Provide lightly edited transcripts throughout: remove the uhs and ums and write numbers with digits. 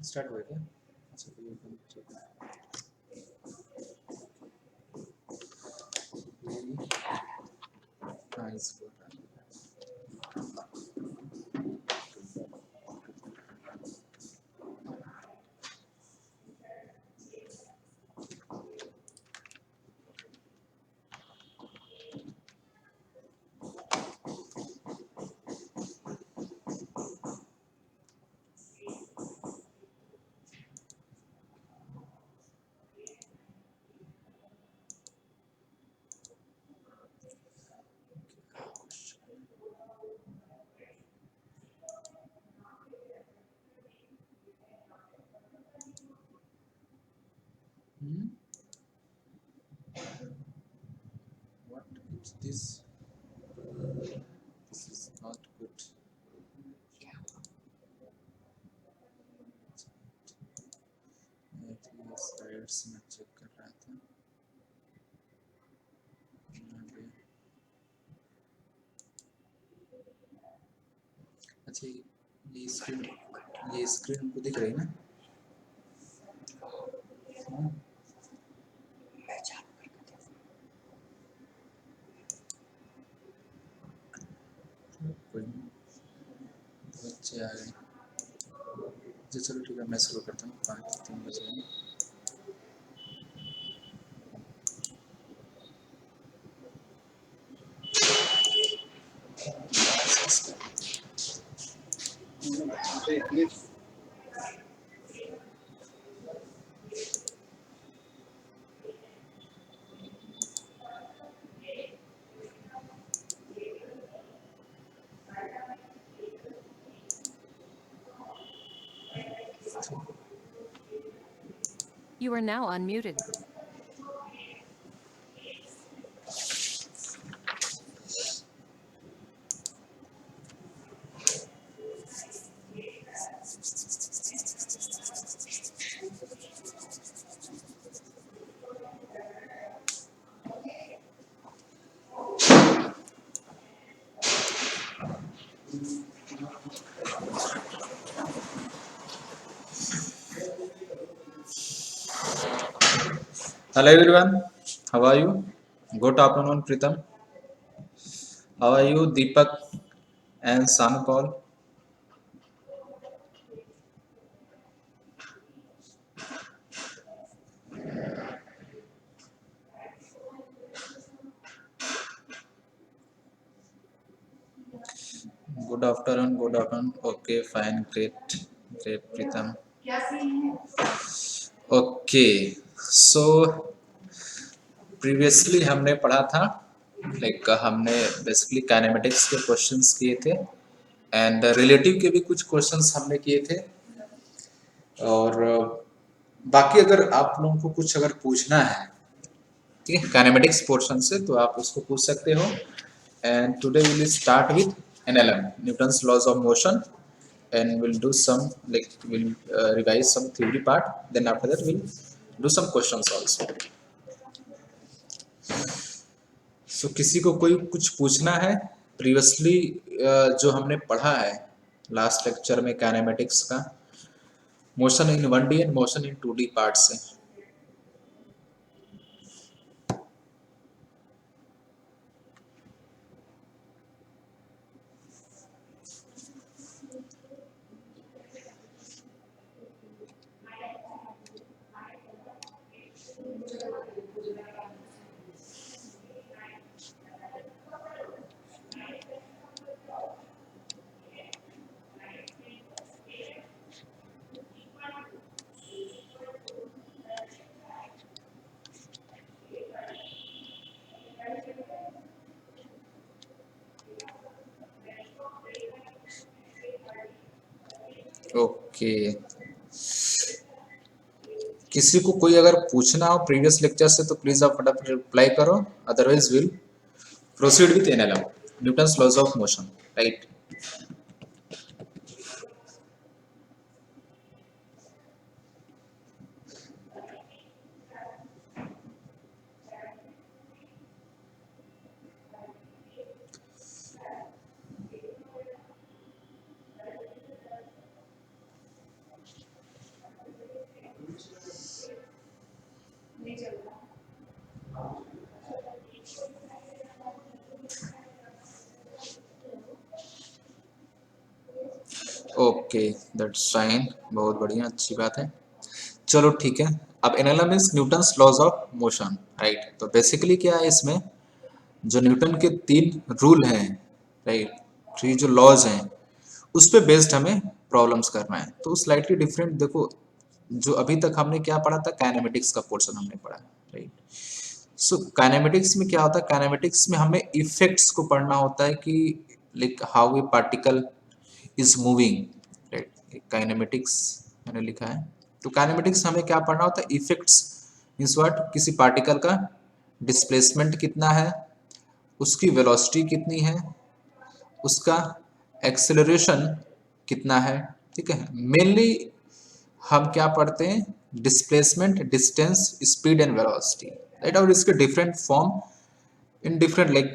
Start हुआ क्या? अच्छा तो ये चेक हाँ इसको what is this? This is not good. मैं स्लाइड्स में चेक कर रहा था। अच्छा ये स्क्रीन को दिख रही है ना? कोई नहीं, बच्चे आ गए। अच्छा चलो ठीक है, मैं शुरू करता हूँ। 5-3 बजे You are now unmuted. Hello everyone, how are you? Good afternoon, Pritam. How are you, Deepak and Sanupal? Good afternoon, good afternoon. Okay, fine, great, Pritam. Okay, so previously हमने पढ़ा था हमने बेसिकली काइनेमेटिक्स के questions किए थे and relative के भी कुछ क्वेश्चंस हमने किए थे। और बाकी अगर आप लोगों को कुछ अगर पूछना है ठीक है काइनेमेटिक्स पोर्शन से तो आप उसको पूछ सकते हो। And today will start with NLM, Newton's laws of motion, and we'll do some we'll revise some theory part, then after that we'll do some questions also. So किसी को कोई कुछ पूछना है प्रीवियसली जो हमने पढ़ा है लास्ट लेक्चर में काइनेमेटिक्स का, motion in 1D and motion in 2D part से? ओके, किसी को कोई अगर पूछना हो प्रीवियस लेक्चर से तो प्लीज आप फटाफट रिप्लाई करो, otherwise will proceed with NLM, Newton's laws of motion, right? Okay, that's fine, बहुत बढ़िया, अच्छी बात है। चलो ठीक है। अब NLM means Newton's laws of motion, right. तो बेसिकली क्या है इसमें, जो न्यूटन के 3 रूल हैं, राइट, 3 जो लॉज हैं, उस पे बेस्ड हमें प्रॉब्लम्स करना है। तो स्लाइटली डिफरेंट देखो, जो अभी तक हमने क्या पढ़ा था, काइनेमेटिक्स का पोर्शन हमने पढ़ा, राइट। सो काइनेमेटिक्स में क्या होता है, काइनेमेटिक्स में हमें इफेक्ट्स को पढ़ना होता है कि like how a particle is moving, right. Kinematics मैंने लिखा है। तो काइनेमेटिक्स हमें क्या पढ़ना होता है, इफेक्ट्स मीन्स व्हाट, किसी पार्टिकल का डिस्प्लेसमेंट कितना है, उसकी वेलोसिटी कितनी है, उसका एक्सेलरेशन कितना है, ठीक है। मेनली हम क्या पढ़ते हैं, displacement, distance, speed and velocity, right. और इसके different form in different like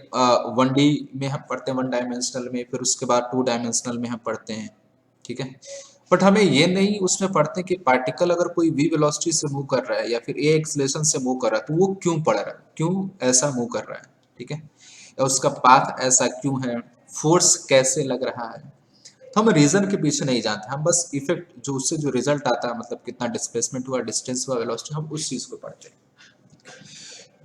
1D में हम पढ़ते हैं, 1 डायमेंशनल में, फिर उसके बाद 2 डायमेंशनल में हम पढ़ते हैं, ठीक है। बट हमें ये नहीं उसमें पढ़ते कि पार्टिकल अगर कोई v वेलोसिटी से मूव कर रहा है या फिर a एक्सेलरेशन से मूव कर रहा है तो वो क्यों पड़ रहा है, क्यों ऐसा मूव कर रहा है, ठीक है। या उसका पाथ ऐसा क्यों है, फोर्स कैसे लग रहा है। तो हम रीजन के पीछे नहीं जाते, हम बस इफेक्ट जो उससे जो रिजल्ट आता है, मतलब कितना डिस्प्लेसमेंट हुआ, डिस्टेंस हुआ, वेलोसिटी, हम उस चीज को पढ़ते हैं।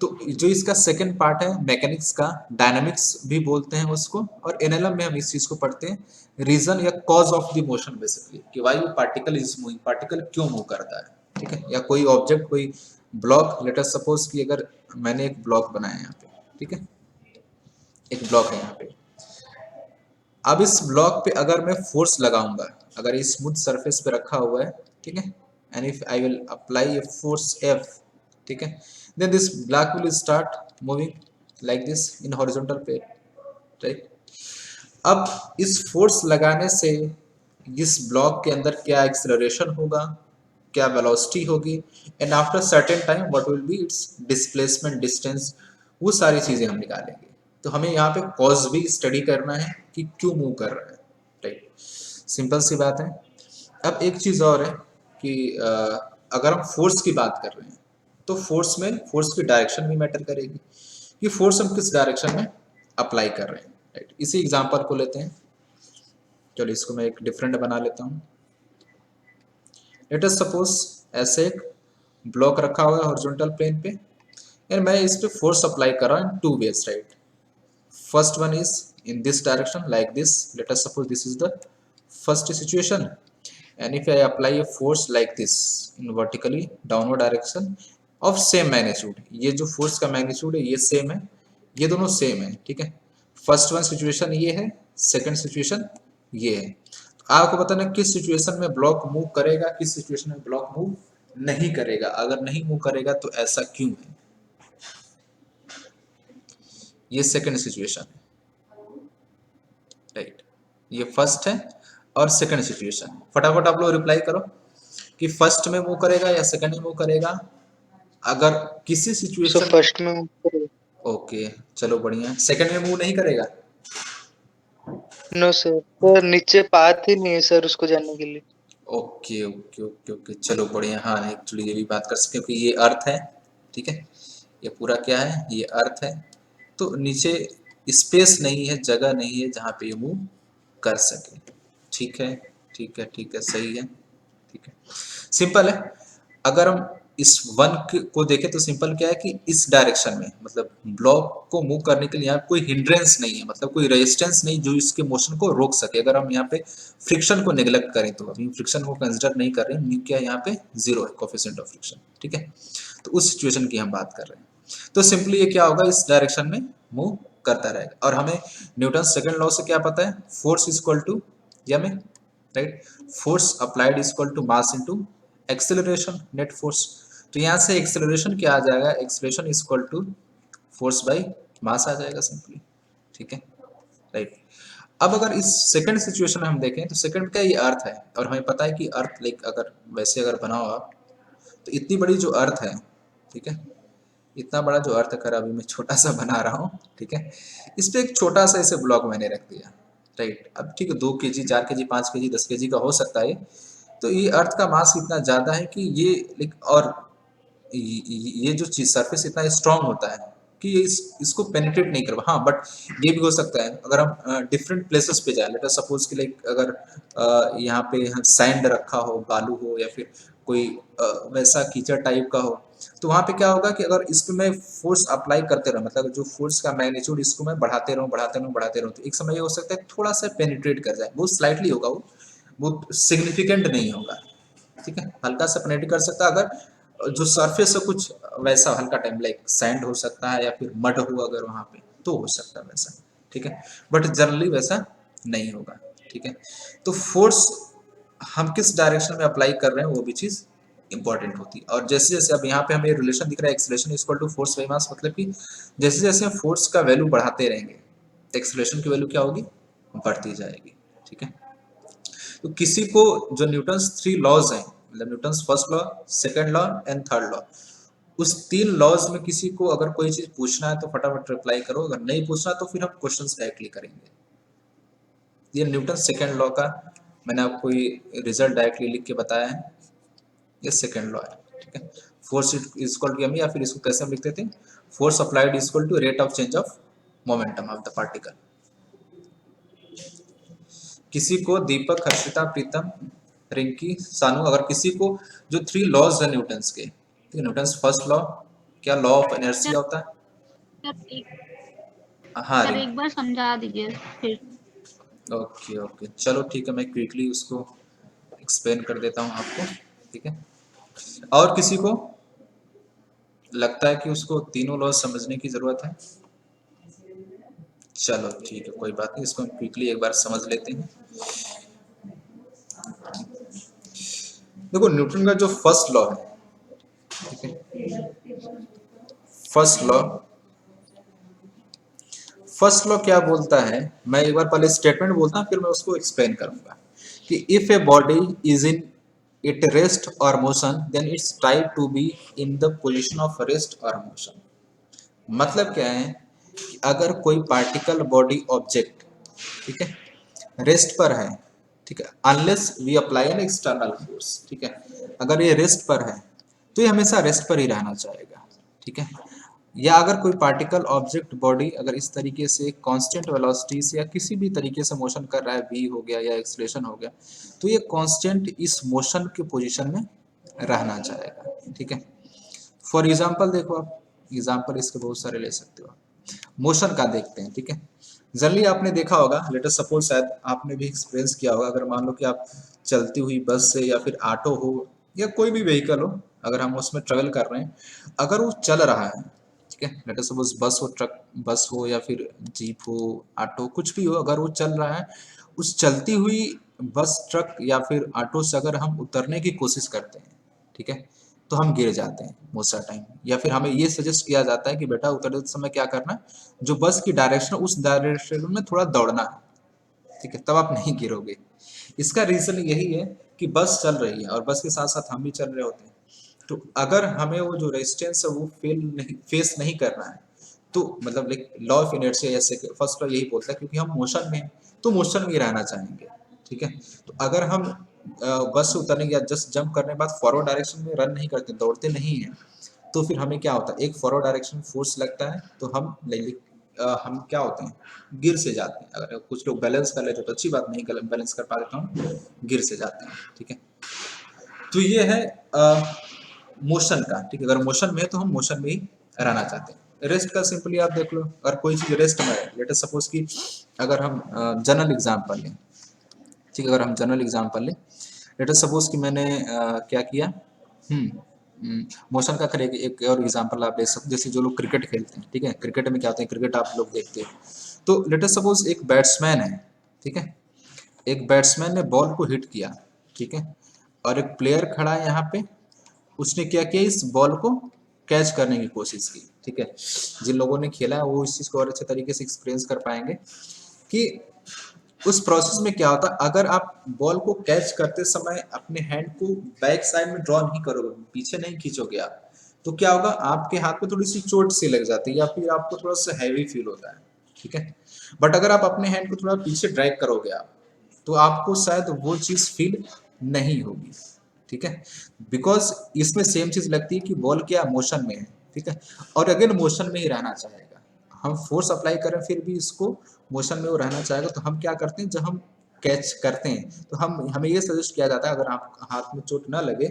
तो जो इसका सेकंड पार्ट है मैकेनिक्स का, डायनामिक्स भी बोलते हैं उसको, और एनएलएम में हम इस चीज को पढ़ते हैं, रीजन या cause of the motion, basically कि वाई वो पार्टिकल इज मूविंग, पार्टिकल क्यों मूव करता है, ठीक है। या कोई ऑब्जेक्ट, कोई ब्लॉक, लेट अस सपोज कि अगर मैंने एक ब्लॉक बनाया यहाँ पे, ठीक है, एक ब्लॉक है यहाँ पे। अब इस ब्लॉक पे अगर मैं फोर्स लगाऊंगा, अगर ये स्मूथ सरफेस पे रखा हुआ है, ठीक है, and if I will apply a force F, ठीक है, then this block will start moving like this in horizontal plane, right। अब इस फोर्स लगाने से इस ब्लॉक के अंदर क्या एक्सेलरेशन होगा, क्या वेलोसिटी होगी, and after certain time what will be it's displacement, distance, वो सारी चीजें हम निकालेंगे। तो हमें यहाँ पे कॉज भी स्टडी करना है कि क्यों मूव कर रहा है, राइट। सिंपल सी बात है। अब एक चीज और है कि अगर हम फोर्स की बात कर रहे हैं तो फोर्स में फोर्स की डायरेक्शन भी मैटर करेगी कि फोर्स हम किस डायरेक्शन में अप्लाई कर रहे हैं, राइट। इसी एग्जांपल को लेते हैं, चलो इसको मैं एक डिफरेंट बना लेता हूँ। लेट अस सपोज ऐसे एक ब्लॉक रखा हुआ है हॉरिजॉन्टल प्लेन पे, एंड मैं इस पे फोर्स अप्लाई कर रहा हूँ in 2 ways, right. First one is in this direction like this, let us suppose this is the first situation, and if I apply a force like this in vertically downward direction of same magnitude, ये जो force का magnitude है ये same है, ये दोनों same है, ठीक है। फर्स्ट वन सिचुएशन ये है, सेकंड सिचुएशन ये है। तो आपको बताना किस सिचुएशन में ब्लॉक मूव करेगा, किस सिचुएशन में ब्लॉक मूव नहीं करेगा, अगर नहीं मूव करेगा तो ऐसा क्यों है। ये सेकंड सिचुएशन है, राइट। ये फर्स्ट है और सेकंड सिचुएशन। फटाफट आप लोग रिप्लाई करो कि फर्स्ट में मूव करेगा या सेकंड में मूव करेगा, अगर किसी सर सिचुएशन। फर्स्ट में ऊपर। ओके, चलो बढ़िया। सेकंड में मूव नहीं करेगा, नो सर, सर नीचे पाथ ही नहीं है सर उसको जाने के लिए। ओके ओके ओके ओके, चलो बढ़िया। हाँ, एक्चुअली ये भी बात कर सकते हो कि ये अर्थ है, ठीक है, ये पूरा क्या है, ये अर्थ है। तो नीचे स्पेस नहीं है, जगह नहीं है जहाँ पे ये मूव कर सके, ठीक है, ठीक है, ठीक है, सही है, ठीक है, सिंपल है। अगर हम इस वन को देखें तो सिंपल क्या है कि इस डायरेक्शन में, मतलब ब्लॉक को मूव करने के लिए यहाँ कोई हिंड्रेंस नहीं है, मतलब कोई रेजिस्टेंस नहीं जो इसके मोशन को रोक सके। अगर हम यहाँ पे फ्रिक्शन को नेग्लेक्ट करें तो, अभी फ्रिक्शन को कंसिडर नहीं कर रहे हैं, न्यू क्या है यहाँ पे 0 है, कोफिशिएंट ऑफ फ्रिक्शन, ठीक है। तो उस सिचुएशन की हम बात कर रहे हैं। तो सिंपली ये क्या होगा, इस डायरेक्शन में मूव करता रहेगा। और हमें न्यूटन सेकंड लॉ से क्या पता है, फोर्स इज इक्वल टू या में, right, force applied is equal to mass into acceleration, net force. तो यहाँ से एक्सेलरेशन क्या आ जाएगा, acceleration is equal to force by mass आ जाएगा सिंपली, ठीक है, राइट। अब अगर इस सेकंड सिचुएशन में हम देखें तो सेकंड का ये अर्थ है, और हमें पता है कि अर्थ लाइक अगर वैसे अगर बनाओ आप तो इतनी बड़ी जो अर्थ है, ठीक है, इतना बड़ा जो अर्थ कर, अभी मैं छोटा सा बना रहा हूँ, ठीक है, इस पे एक छोटा सा इसे ब्लॉक मैंने रख दिया, राइट। अब ठीक है, 2 kg, 4 kg, 5 kg, 10 kg का हो सकता है। तो ये अर्थ का मास इतना ज़्यादा है कि ये लाइक, और ये जो चीज सरफेस इतना स्ट्रांग होता है, कि इसको पेनिट्रेट नहीं कर, हाँ बट ये भी हो सकता है अगर हम डिफरेंट प्लेसेस पे जाए, लेट अस सपोज कि लाइक अगर यहाँ पे सैंड रखा हो, बालू हो, या फिर कोई वैसा कीचड़ टाइप का हो, तो वहाँ पे क्या होगा कि अगर इस पे मैं फोर्स अप्लाई करते रहूँ, मतलब जो फोर्स का मैग्नीट्यूड इसको मैं बढ़ाते रहूँ, तो एक समय ये हो सकता है थोड़ा सा पेनिट्रेट कर जाए, बहुत स्लाइटली होगा, वो सिग्निफिकेंट नहीं होगा, ठीक है, हल्का सा पेनिट्रेट कर सकता है अगर जो सरफेस है कुछ वैसा हल्का टाइम लाइक सैंड हो सकता है या फिर मड हो अगर वहाँ पे, तो हो सकता है वैसा, ठीक है, बट जनरली वैसा नहीं होगा, ठीक है। तो फोर्स हम किस डायरेक्शन में अप्लाई कर रहे हैं वो भी चीज़ इंपॉर्टेंट होती है। और जैसे जैसे अब यहाँ पे हमें रिलेशन दिख रहा है acceleration equal to force by mass, मतलब कि जैसे जैसे हम फोर्स का वैल्यू बढ़ाते रहेंगे एक्सेलरेशन की वैल्यू क्या होगी, बढ़ती जाएगी, ठीक है। तो किसी को जो न्यूटन्स 3 लॉज हैं, मतलब Newton's first law, second law and third law, उस 3 लॉज में किसी को अगर कोई चीज पूछना है तो फटाफट रिप्लाई करो, अगर नहीं पूछना तो फिर हम क्वेश्चंस डायरेक्टली करेंगे। ये न्यूटन सेकंड लॉ का मैंने आपको ये रिजल्ट डायरेक्टली लिख के बताया है, ये सेकंड लॉ है, ठीक है। Force is equal to M, या फिर इसको कैसे हम लिखते थे, force applied is equal to rate of change of momentum of the particle. किसी को दीपक, हर्षिता, प्रीतम, रिंकी, सानू, अगर किसी को जो 3 लॉज है न्यूटन्स के, ठीक है, न्यूटन्स फर्स्ट लॉ क्या, लॉ ऑफ सर इनर्शिया होता है, एक हाँ सर रिंकी, एक बार समझा दीजिए फिर। ओके ओके चलो ठीक है, मैं क्विकली उसको एक्सप्लेन कर देता हूँ आपको, ठीक है। और किसी को लगता है कि उसको तीनों लॉज समझने की जरूरत है, चलो ठीक है कोई बात नहीं, इसको हम क्विकली एक बार समझ लेते हैं। देखो न्यूटन का जो फर्स्ट लॉ है, ठीक है, फर्स्ट लॉ क्या बोलता है, मैं एक बार पहले स्टेटमेंट बोलता हूँ फिर मैं उसको एक्सप्लेन करूंगा कि if a body is in it rest और motion then it's try to be in the position of rest और मोशन। मतलब क्या है कि अगर कोई पार्टिकल बॉडी ऑब्जेक्ट, ठीक है, रेस्ट पर है, ठीक है, unless we apply an external force, ठीक है, अगर ये रेस्ट पर है तो ये हमेशा रेस्ट पर ही रहना चाहेगा, ठीक है। या अगर कोई पार्टिकल ऑब्जेक्ट बॉडी अगर इस तरीके से कांस्टेंट वेलोसिटी से या किसी भी तरीके से मोशन कर रहा है, v हो गया या एक्सेलरेशन हो गया, तो ये कांस्टेंट इस मोशन के पोजीशन में रहना चाहेगा, ठीक है। फॉर एग्जांपल देखो आप, एग्जांपल इसके बहुत सारे ले सकते हो, मोशन का देखते हैं, ठीक है। जनरली आपने देखा होगा, लेट अस सपोज शायद आपने भी एक्सपीरियंस किया होगा, अगर मान लो कि आप चलती हुई बस से या फिर ऑटो हो या कोई भी व्हीकल हो, अगर हम उसमें ट्रेवल कर रहे हैं, अगर वो चल रहा है, ठीक है, लेट अस सपोज बस हो, ट्रक बस हो या फिर जीप हो, ऑटो कुछ भी हो, अगर वो चल रहा है, उस चलती हुई बस, ट्रक या फिर ऑटो से अगर हम उतरने की कोशिश करते हैं, ठीक है, तो हम गिर जाते हैं मोस्ट ऑफ टाइम, या फिर हमें ये सजेस्ट किया जाता है कि बेटा उतरते समय क्या करना है, जो बस की डायरेक्शन उस डायरेक्शन में थोड़ा दौड़ना है, ठीक है, तब आप नहीं गिरोगे। इसका रीजन यही है कि बस चल रही है और बस के साथ साथ हम भी चल रहे होते हैं, तो अगर हमें वो जो रेजिस्टेंस है वो फेस नहीं करना है, तो मतलब लाइक लॉ ऑफ इनर्शिया ऐसे फर्स्ट लॉ यही बोलता है, क्योंकि हम मोशन में हैं तो मोशन में ही रहना चाहेंगे, ठीक है। तो अगर हम बस से उतरने या जस्ट जंप करने के बाद फॉरवर्ड डायरेक्शन में रन नहीं करते, दौड़ते नहीं हैं, तो फिर हमें क्या होता है, एक फॉरवर्ड डायरेक्शन फोर्स लगता है, तो हम क्या होते हैं, गिर से जाते हैं। अगर कुछ लोग बैलेंस कर लेते तो अच्छी बात, नहीं बैलेंस कर पाते तो हम गिर से जाते हैं, ठीक है। तो ये है मोशन का, ठीक है, अगर मोशन में है तो हम मोशन में ही रहना चाहते हैं। रेस्ट का सिंपली आप देख लो, अगर कोई चीज रेस्ट में है, लेट अस सपोज कि अगर हम जनरल एग्जांपल लें, ठीक है, अगर हम जनरल एग्जांपल लें, लेट अस सपोज कि मैंने क्या किया, मोशन का खैर एक और एग्जांपल आप ले सकते, जैसे जो लोग क्रिकेट खेलते हैं, ठीक है, क्रिकेट में क्या होता है, क्रिकेट आप लोग देखते हैं, तो लेट अस सपोज एक बैट्समैन है, ठीक है, एक बैट्समैन ने बॉल को हिट किया, ठीक है, और एक प्लेयर खड़ा है यहाँ पे, उसने क्या किया, इस बॉल को कैच करने की कोशिश की, ठीक है। जिन लोगों ने खेला है वो इस चीज को और अच्छे तरीके से एक्सपीरियंस कर पाएंगे कि उस प्रोसेस में क्या होता है, अगर आप बॉल को कैच करते समय अपने हैंड को बैक साइड में ड्रॉ नहीं करोगे, पीछे नहीं खींचोगे आप, तो क्या होगा, आपके हाथ में थोड़ी सी चोट सी लग जाती है या फिर आपको थोड़ा सा हैवी फील होता है, ठीक है। बट अगर आप अपने हैंड को थोड़ा पीछे ड्रैग करोगे आप, तो आपको शायद वो चीज फील नहीं होगी, ठीक है, बिकॉज इसमें सेम चीज लगती है कि बॉल क्या मोशन में है, ठीक है। और अगेन मोशन में ही रहना चाहेगा, हम फोर्स अप्लाई करें फिर भी इसको मोशन में वो रहना चाहेगा। तो हम क्या करते हैं, जब हम कैच करते हैं तो हमें ये सजेस्ट किया जाता है, अगर आप हाथ में चोट ना लगे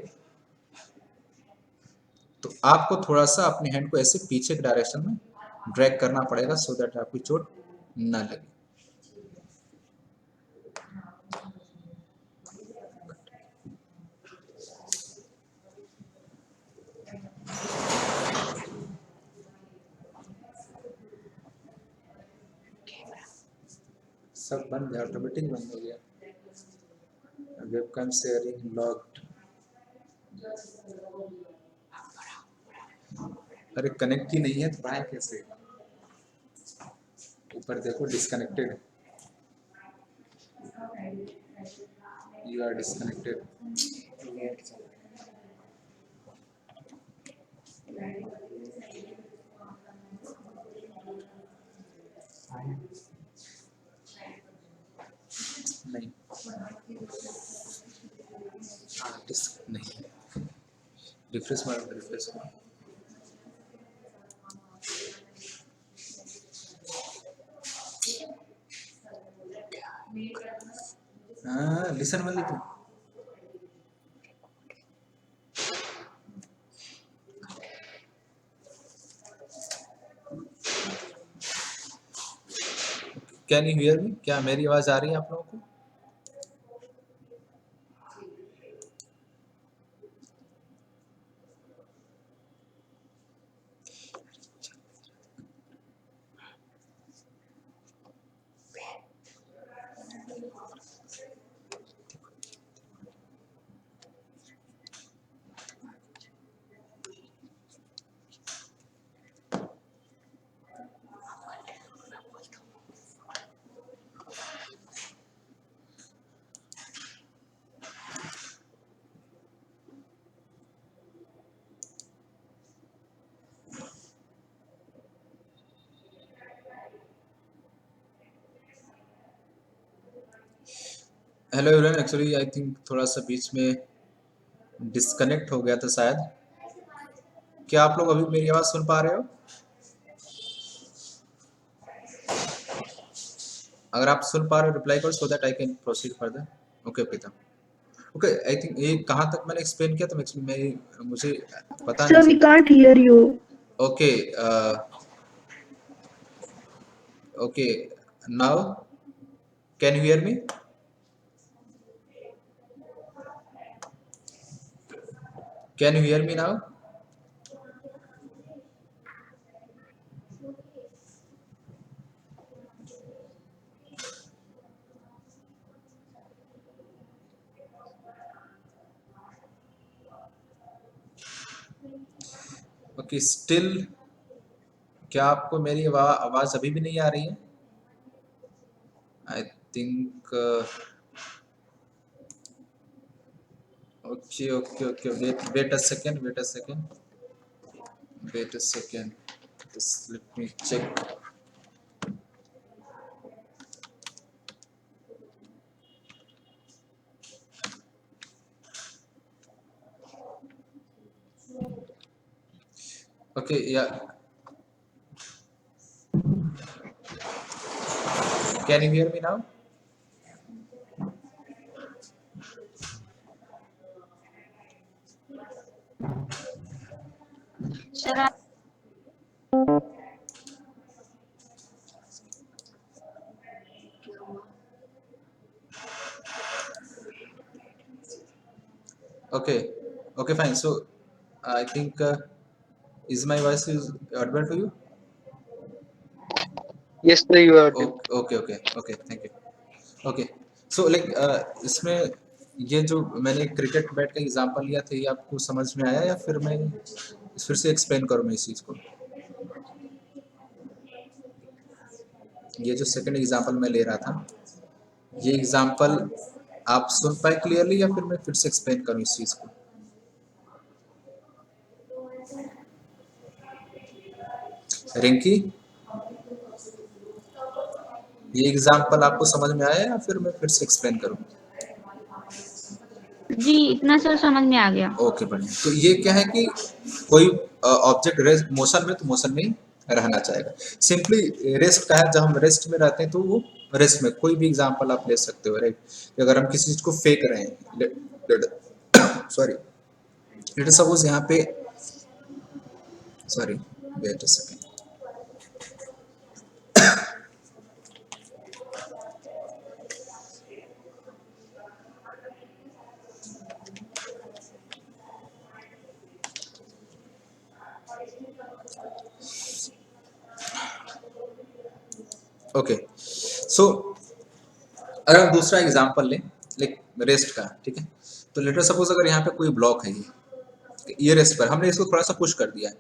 तो आपको थोड़ा सा अपने हैंड को ऐसे पीछे के डायरेक्शन में ड्रैग करना पड़ेगा, सो दैट आपकी चोट ना लगे। सब बंद है, ऑटोमेटिक बंद हो गया। Webcam sharing locked. अरे कनेक्ट ही नहीं है तो बढ़ाए कैसे? ऊपर देखो डिस्कनेक्टेड, यू आर डिस्कनेक्टेड। नहीं नहीं, रिफ्रेश मारो, रिफ्रेश मारो। हाँ लिसन वाली तो कैन यू हियर मी? क्या मेरी आवाज आ रही है आप लोगों को? Hello everyone, actually I think थोड़ा सा बीच में डिस्कनेक्ट हो गया था शायद। क्या आप लोग अभी मेरी आवाज सुन पा रहे हो? अगर आप सुन पा रहे हो रिप्लाई करो, so that I can proceed further. Okay Pritam. Okay, I think ये कहाँ तक मैंने एक्सप्लेन किया तो मुझे पता Sir, नहीं। we can't hear you. Okay okay, now can you hear me? Can you hear me now? Okay still, क्या आपको मेरी आवाज अभी भी नहीं आ रही है? I think okay okay okay, wait a second, wait a second, wait a second, just let me check. Okay, yeah, can you hear me now? Sir, Okay, okay, fine. So I think is my voice is audible to you? Yes, sir, you are audible. Okay, thank you. Okay, so like इसमें ये जो मैंने cricket bat का example लिया था, ये आपको समझ में आया या फिर मैं फिर से एक्सप्लेन करूँ मैं इस चीज को? ये जो सेकंड एग्जांपल मैं ले रहा था, ये एग्जांपल आप सुन पाए क्लियरली या फिर मैं फिर से एक्सप्लेन करूँ इस चीज को? रिंकी, ये एग्जांपल आपको समझ में आया या फिर मैं फिर से एक्सप्लेन करूँ? जी इतना सर समझ में आ गया। ओके बढ़िया। तो ये क्या है कि कोई ऑब्जेक्ट रेस्ट मोशन में तो मोशन में ही रहना चाहेगा। सिंपली रेस्ट का है, जब हम रेस्ट में रहते हैं तो वो रेस्ट में कोई भी एग्जांपल आप ले सकते हो, राइट। अगर हम किसी चीज को फेंक रहे हैं, सॉरी, लेट सपोज यहाँ पे, sorry wait a second, okay. So अगर हम दूसरा एग्जांपल लें, लाइक रेस्ट का, ठीक है। तो लेटर सपोज अगर यहाँ पे कोई ब्लॉक है, ये रेस्ट पर हमने इसको थोड़ा सा पुश कर दिया है,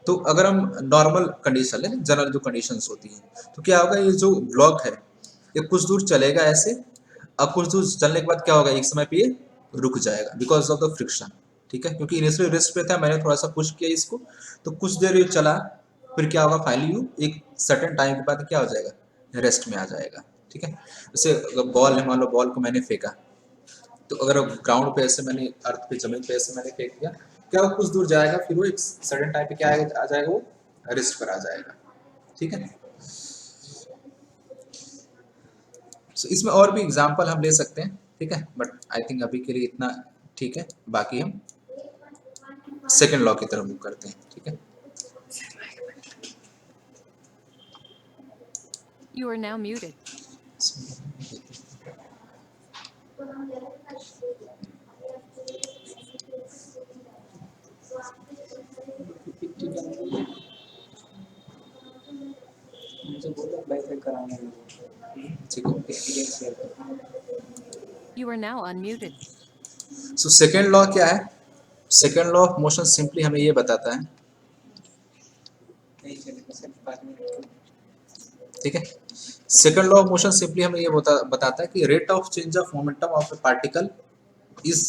तो अगर हम नॉर्मल कंडीशन लें, जनरल जो कंडीशंस होती हैं, तो क्या होगा, ये जो ब्लॉक है ये कुछ दूर चलेगा ऐसे, अब कुछ दूर चलने के बाद क्या होगा, एक समय पे ये रुक जाएगा बिकॉज ऑफ द फ्रिक्शन, ठीक है। क्योंकि इनिशियली रेस्ट पे था, मैंने थोड़ा सा पुश किया इसको, तो कुछ देर ये चला, फिर क्या होगा, फाइनली यू एक सर्टेन टाइम के बाद क्या हो जाएगा, रेस्ट में आ जाएगा, ठीक है। जैसे बॉल है, मान लो बॉल को मैंने फेंका, तो अगर ग्राउंड पे ऐसे मैंने, अर्थ पे, जमीन पे ऐसे मैंने फेंक दिया, क्या वो कुछ दूर जाएगा, फिर वो एक सडन टाइम पे क्या आ जाएगा, वो रेस्ट पर आ जाएगा, ठीक है। So, इसमें और भी एग्जांपल हम ले सकते हैं, ठीक है, बट आई थिंक अभी के लिए इतना ठीक है। बाकी हम सेकंड लॉ की तरफ मूव करते हैं, ठीक है। You are now muted. You are now unmuted. So second law क्या है, second law of motion simply हमें ये बताता है, ठीक है। Second law of motion simply हमें ये बताता है कि rate of change of momentum of a particle is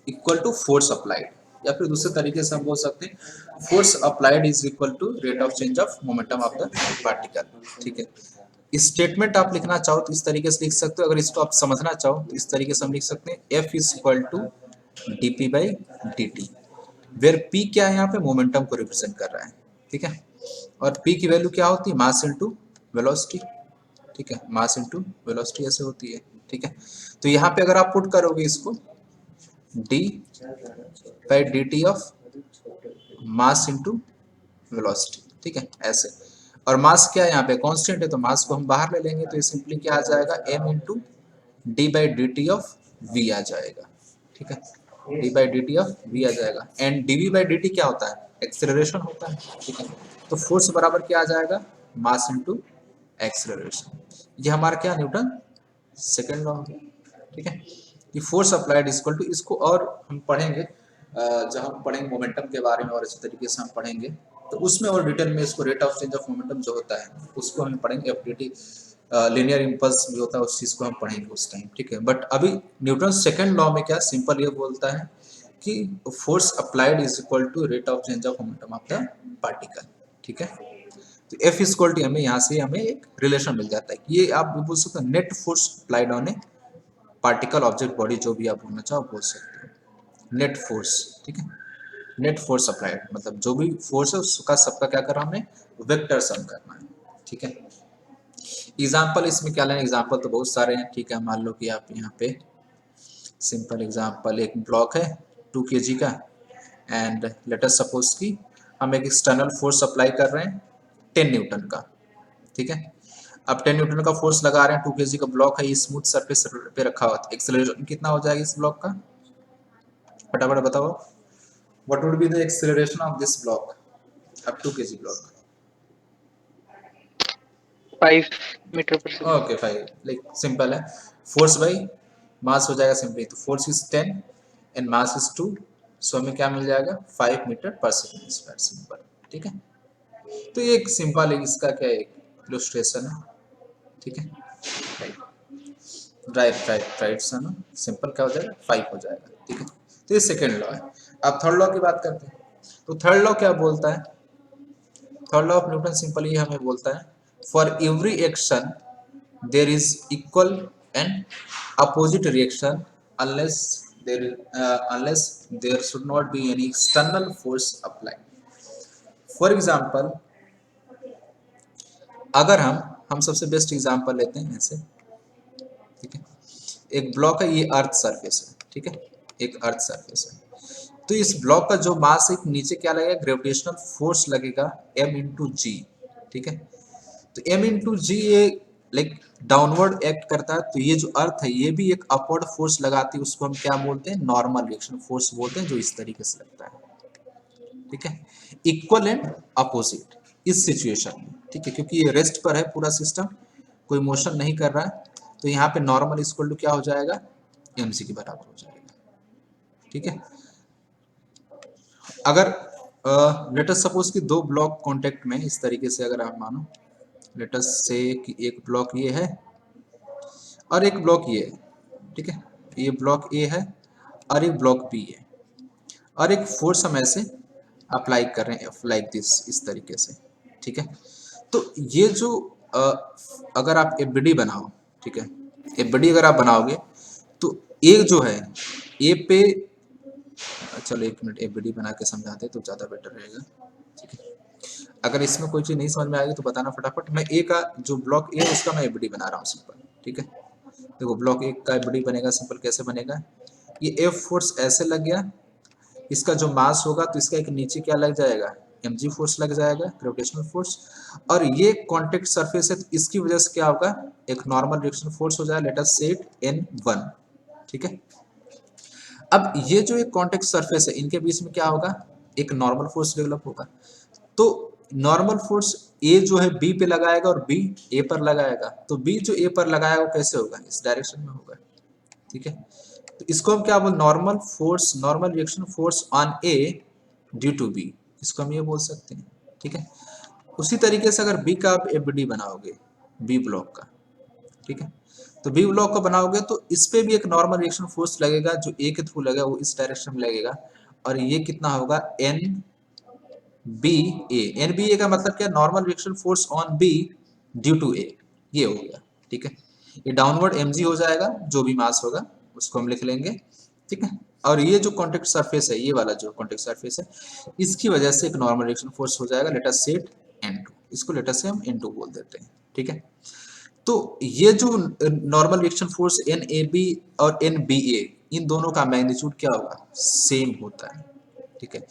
equal to force applied, या फिर दूसरे तरीके से हम बोल सकते हैं force applied is equal to rate of change of momentum of the particle, ठीक है। स्टेटमेंट आप लिखना चाहो तो इस तरीके से लिख सकते हो, अगर इसको आप समझना चाहो तो इस तरीके से हम लिख सकते हैं, F is equal to D P by D T, where P क्या है, यहाँ पे मोमेंटम को रिप्रेजेंट कर रहा है, ठीक है। और P की वैल्यू क्या होती है, मास इनटू वेलोसिटी, ठीक है, मास इनटू वेलोसिटी ऐसे होती है, ठीक है। तो यहाँ पे अगर आप पुट करोगे इसको, d by D T of mass into velocity, ठीक है, ऐसे। और मास क्या है, यहाँ पे कांस्टेंट है, तो मास को हम बाहर ले लेंगे, तो ये सिंपली क्या आ जाएगा, m into D by D T of V आ जाएगा, ठीक है, D by D T of V आ जाएगा। And D V by D T क्या होता है, एक्सेलरेशन होता है, ठीक है। तो फोर्स बराबर क्या आ जाएगा, मास इंटू एक्सेलरेशन। ये हमारा क्या, न्यूटन सेकेंड लॉ हो गया, ठीक है। ये फोर्स अप्लाइड इक्वल टू, इसको और हम पढ़ेंगे जब हम पढ़ेंगे मोमेंटम के बारे में, और इसी तरीके से हम पढ़ेंगे, तो उसमें और डिटेल में इसको rate of change of momentum जो होता है उसको हम पढ़ेंगे, एफडीटी लीनियर इंपल्स भी होता है, उस चीज़ को हम पढ़ेंगे उस टाइम, ठीक है। बट अभी न्यूटन सेकेंड लॉ में क्या सिंपल ये बोलता है कि force applied is equal to rate of change of momentum of the particle, ठीक है। तो एफ इक्वल टू, हमें यहाँ से हमें एक रिलेशन मिल जाता है कि ये आप बोल सकते हो net force applied on A particle object body, जो भी आप बोलना चाहो बोल सकते हो, नेट फोर्स, ठीक है। नेट फोर्स अप्लाइड मतलब जो भी फोर्स है उसका सबका क्या करना, हमें वेक्टर सम करना है, ठीक है। एग्जाम्पल इसमें क्या लेना, एग्जाम्पल तो बहुत सारे हैं, ठीक है। मान लो कि आप यहाँ पे सिंपल एग्जाम्पल, एक ब्लॉक है 2 kg का, एंड लेट अस सपोज कि हम एक एक्सटर्नल फोर्स अप्लाई कर रहे हैं 10 न्यूटन का, ठीक है। अब 10 न्यूटन का फोर्स लगा रहे हैं, 2 kg का ब्लॉक है, ये स्मूथ सरफेस पे रखा हुआ, एक्सेलरेशन कितना हो जाएगा इस ब्लॉक का, फटाफट बताओ, what would be the acceleration of this block, अब 2 kg ब्लॉक, 5 मीटर पर सेकंड। ओके 5, लाइक सिंपल है, फोर्स बाई मास हो जाएगा सिंपली, तो force is 10 and mass is 2, सो हमें क्या मिल जाएगा 5 मीटर पर सेकंड स्क्वायर, सिंपल, ठीक है। तो ये एक सिंपल है, इसका क्या एक इलस्ट्रेशन है, ठीक है, राइट सर, सिंपल क्या हो जाएगा 5 हो जाएगा, ठीक है। तो ये सेकेंड लॉ है। अब थर्ड लॉ की बात करते हैं, तो थर्ड लॉ क्या बोलता है, third law of Newton simple ये हमें बोलता है, for every action there is equal and opposite reaction unless there unless there should not be any external force applied. For example, अगर हम सबसे बेस्ट एग्जांपल लेते हैं ऐसे, ठीक है, एक ब्लॉक है, ये अर्थ सरफेस है, ठीक है, एक अर्थ सरफेस है, तो इस ब्लॉक का जो मास है नीचे क्या लगेगा, ग्रेविटेशनल फोर्स लगेगा m इंटू जी, ठीक है, तो m इंटू जी ये लाइक डाउनवर्ड एक्ट करता है, तो ये जो अर्थ है ये भी एक अपवर्ड फोर्स लगाती है, उसको हम क्या बोलते हैं, नॉर्मल रिएक्शन फोर्स बोलते हैं, जो इस तरीके से लगता है, ठीक है, इक्वल एंड अपोजिट इस सिचुएशन में, ठीक है, क्योंकि ये रेस्ट पर है पूरा सिस्टम, कोई मोशन नहीं कर रहा है, तो यहाँ पे नॉर्मल इक्वल टू क्या हो जाएगा, mc के बराबर हो जाएगा, ठीक है। अगर लेट अस सपोज कि दो ब्लॉक कांटेक्ट में इस तरीके से अगर आप मानो, लेट अस से कि एक ब्लॉक ये है और एक ब्लॉक ये है, ठीक है, ये ब्लॉक ए है और एक ब्लॉक बी है, और एक फोर्स हम ऐसे अप्लाई कर रहे हैं लाइक दिस, इस तरीके से, ठीक है, तो ये जो अगर आप एफबीडी बनाओ, ठीक है, एफबीडी अगर आप बनाओगे तो एक जो है ए पे, चलो एक मिनट एफबीडी बना के समझाते तो ज़्यादा बेटर रहेगा, ठीक है, अगर इसमें कोई चीज़ नहीं समझ में आएगी तो बताना फटाफट। मैं ए का जो ब्लॉक ए है उसका मैं एफबीडी बना रहा हूँ सिंपल, ठीक है, देखो ब्लॉक ए का एफबीडी बनेगा सिंपल, कैसे बनेगा, ये एफ फोर्स ऐसे लग गया, इसका जो मास होगा तो इसका एक नीचे क्या लग जाएगा, mg फोर्स लग जाएगा, ग्रेविटेशनल फोर्स, और ये कांटेक्ट सरफेस है तो इसकी वजह से क्या होगा, एक नॉर्मल रिएक्शन फोर्स हो जाएगा, let us say it n1, ठीक है। अब ये जो एक कांटेक्ट सरफेस है इनके बीच में क्या होगा, एक नॉर्मल फोर्स डेवलप होगा, तो नॉर्मल फोर्स ए जो है बी पे लगाएगा और बी ए पर लगाएगा, तो बी जो ए पर लगाएगा वो कैसे होगा, इस डायरेक्शन में होगा, ठीक है, तो इसको हम क्या बोल, normal force, normal reaction force on A due to B, इसको हम ये बोल सकते हैं, ठीक है। उसी तरीके से अगर बी का आप एफबीडी बनाओगे, बी ब्लॉक का, ठीक है, तो बी ब्लॉक का बनाओगे तो इस पे भी एक नॉर्मल रिएक्शन फोर्स लगेगा, जो ए के थ्रू लगेगा वो इस डायरेक्शन में लगेगा, और ये कितना होगा, N B A, N B A का मतलब क्या, normal reaction force on B due to A, ये हो गया, ठीक है, ये डाउनवर्ड mg हो जाएगा, जो भी मास होगा उसको हम लिख लेंगे, ठीक है, और ये जो कांटेक्ट सरफेस है, ये वाला जो कांटेक्ट सरफेस है, इसकी वजह से एक नॉर्मल रिएक्शन फोर्स हो जाएगा, let us say it n2, इसको लेट अस से हम n2 बोल देते हैं, ठीक है। तो ये जो नॉर्मल रिएक्शन फोर्स NAB और NBA, इन दोनों का मैग्नीट्यूड क्या होगा, सेम होता है, ठीक है,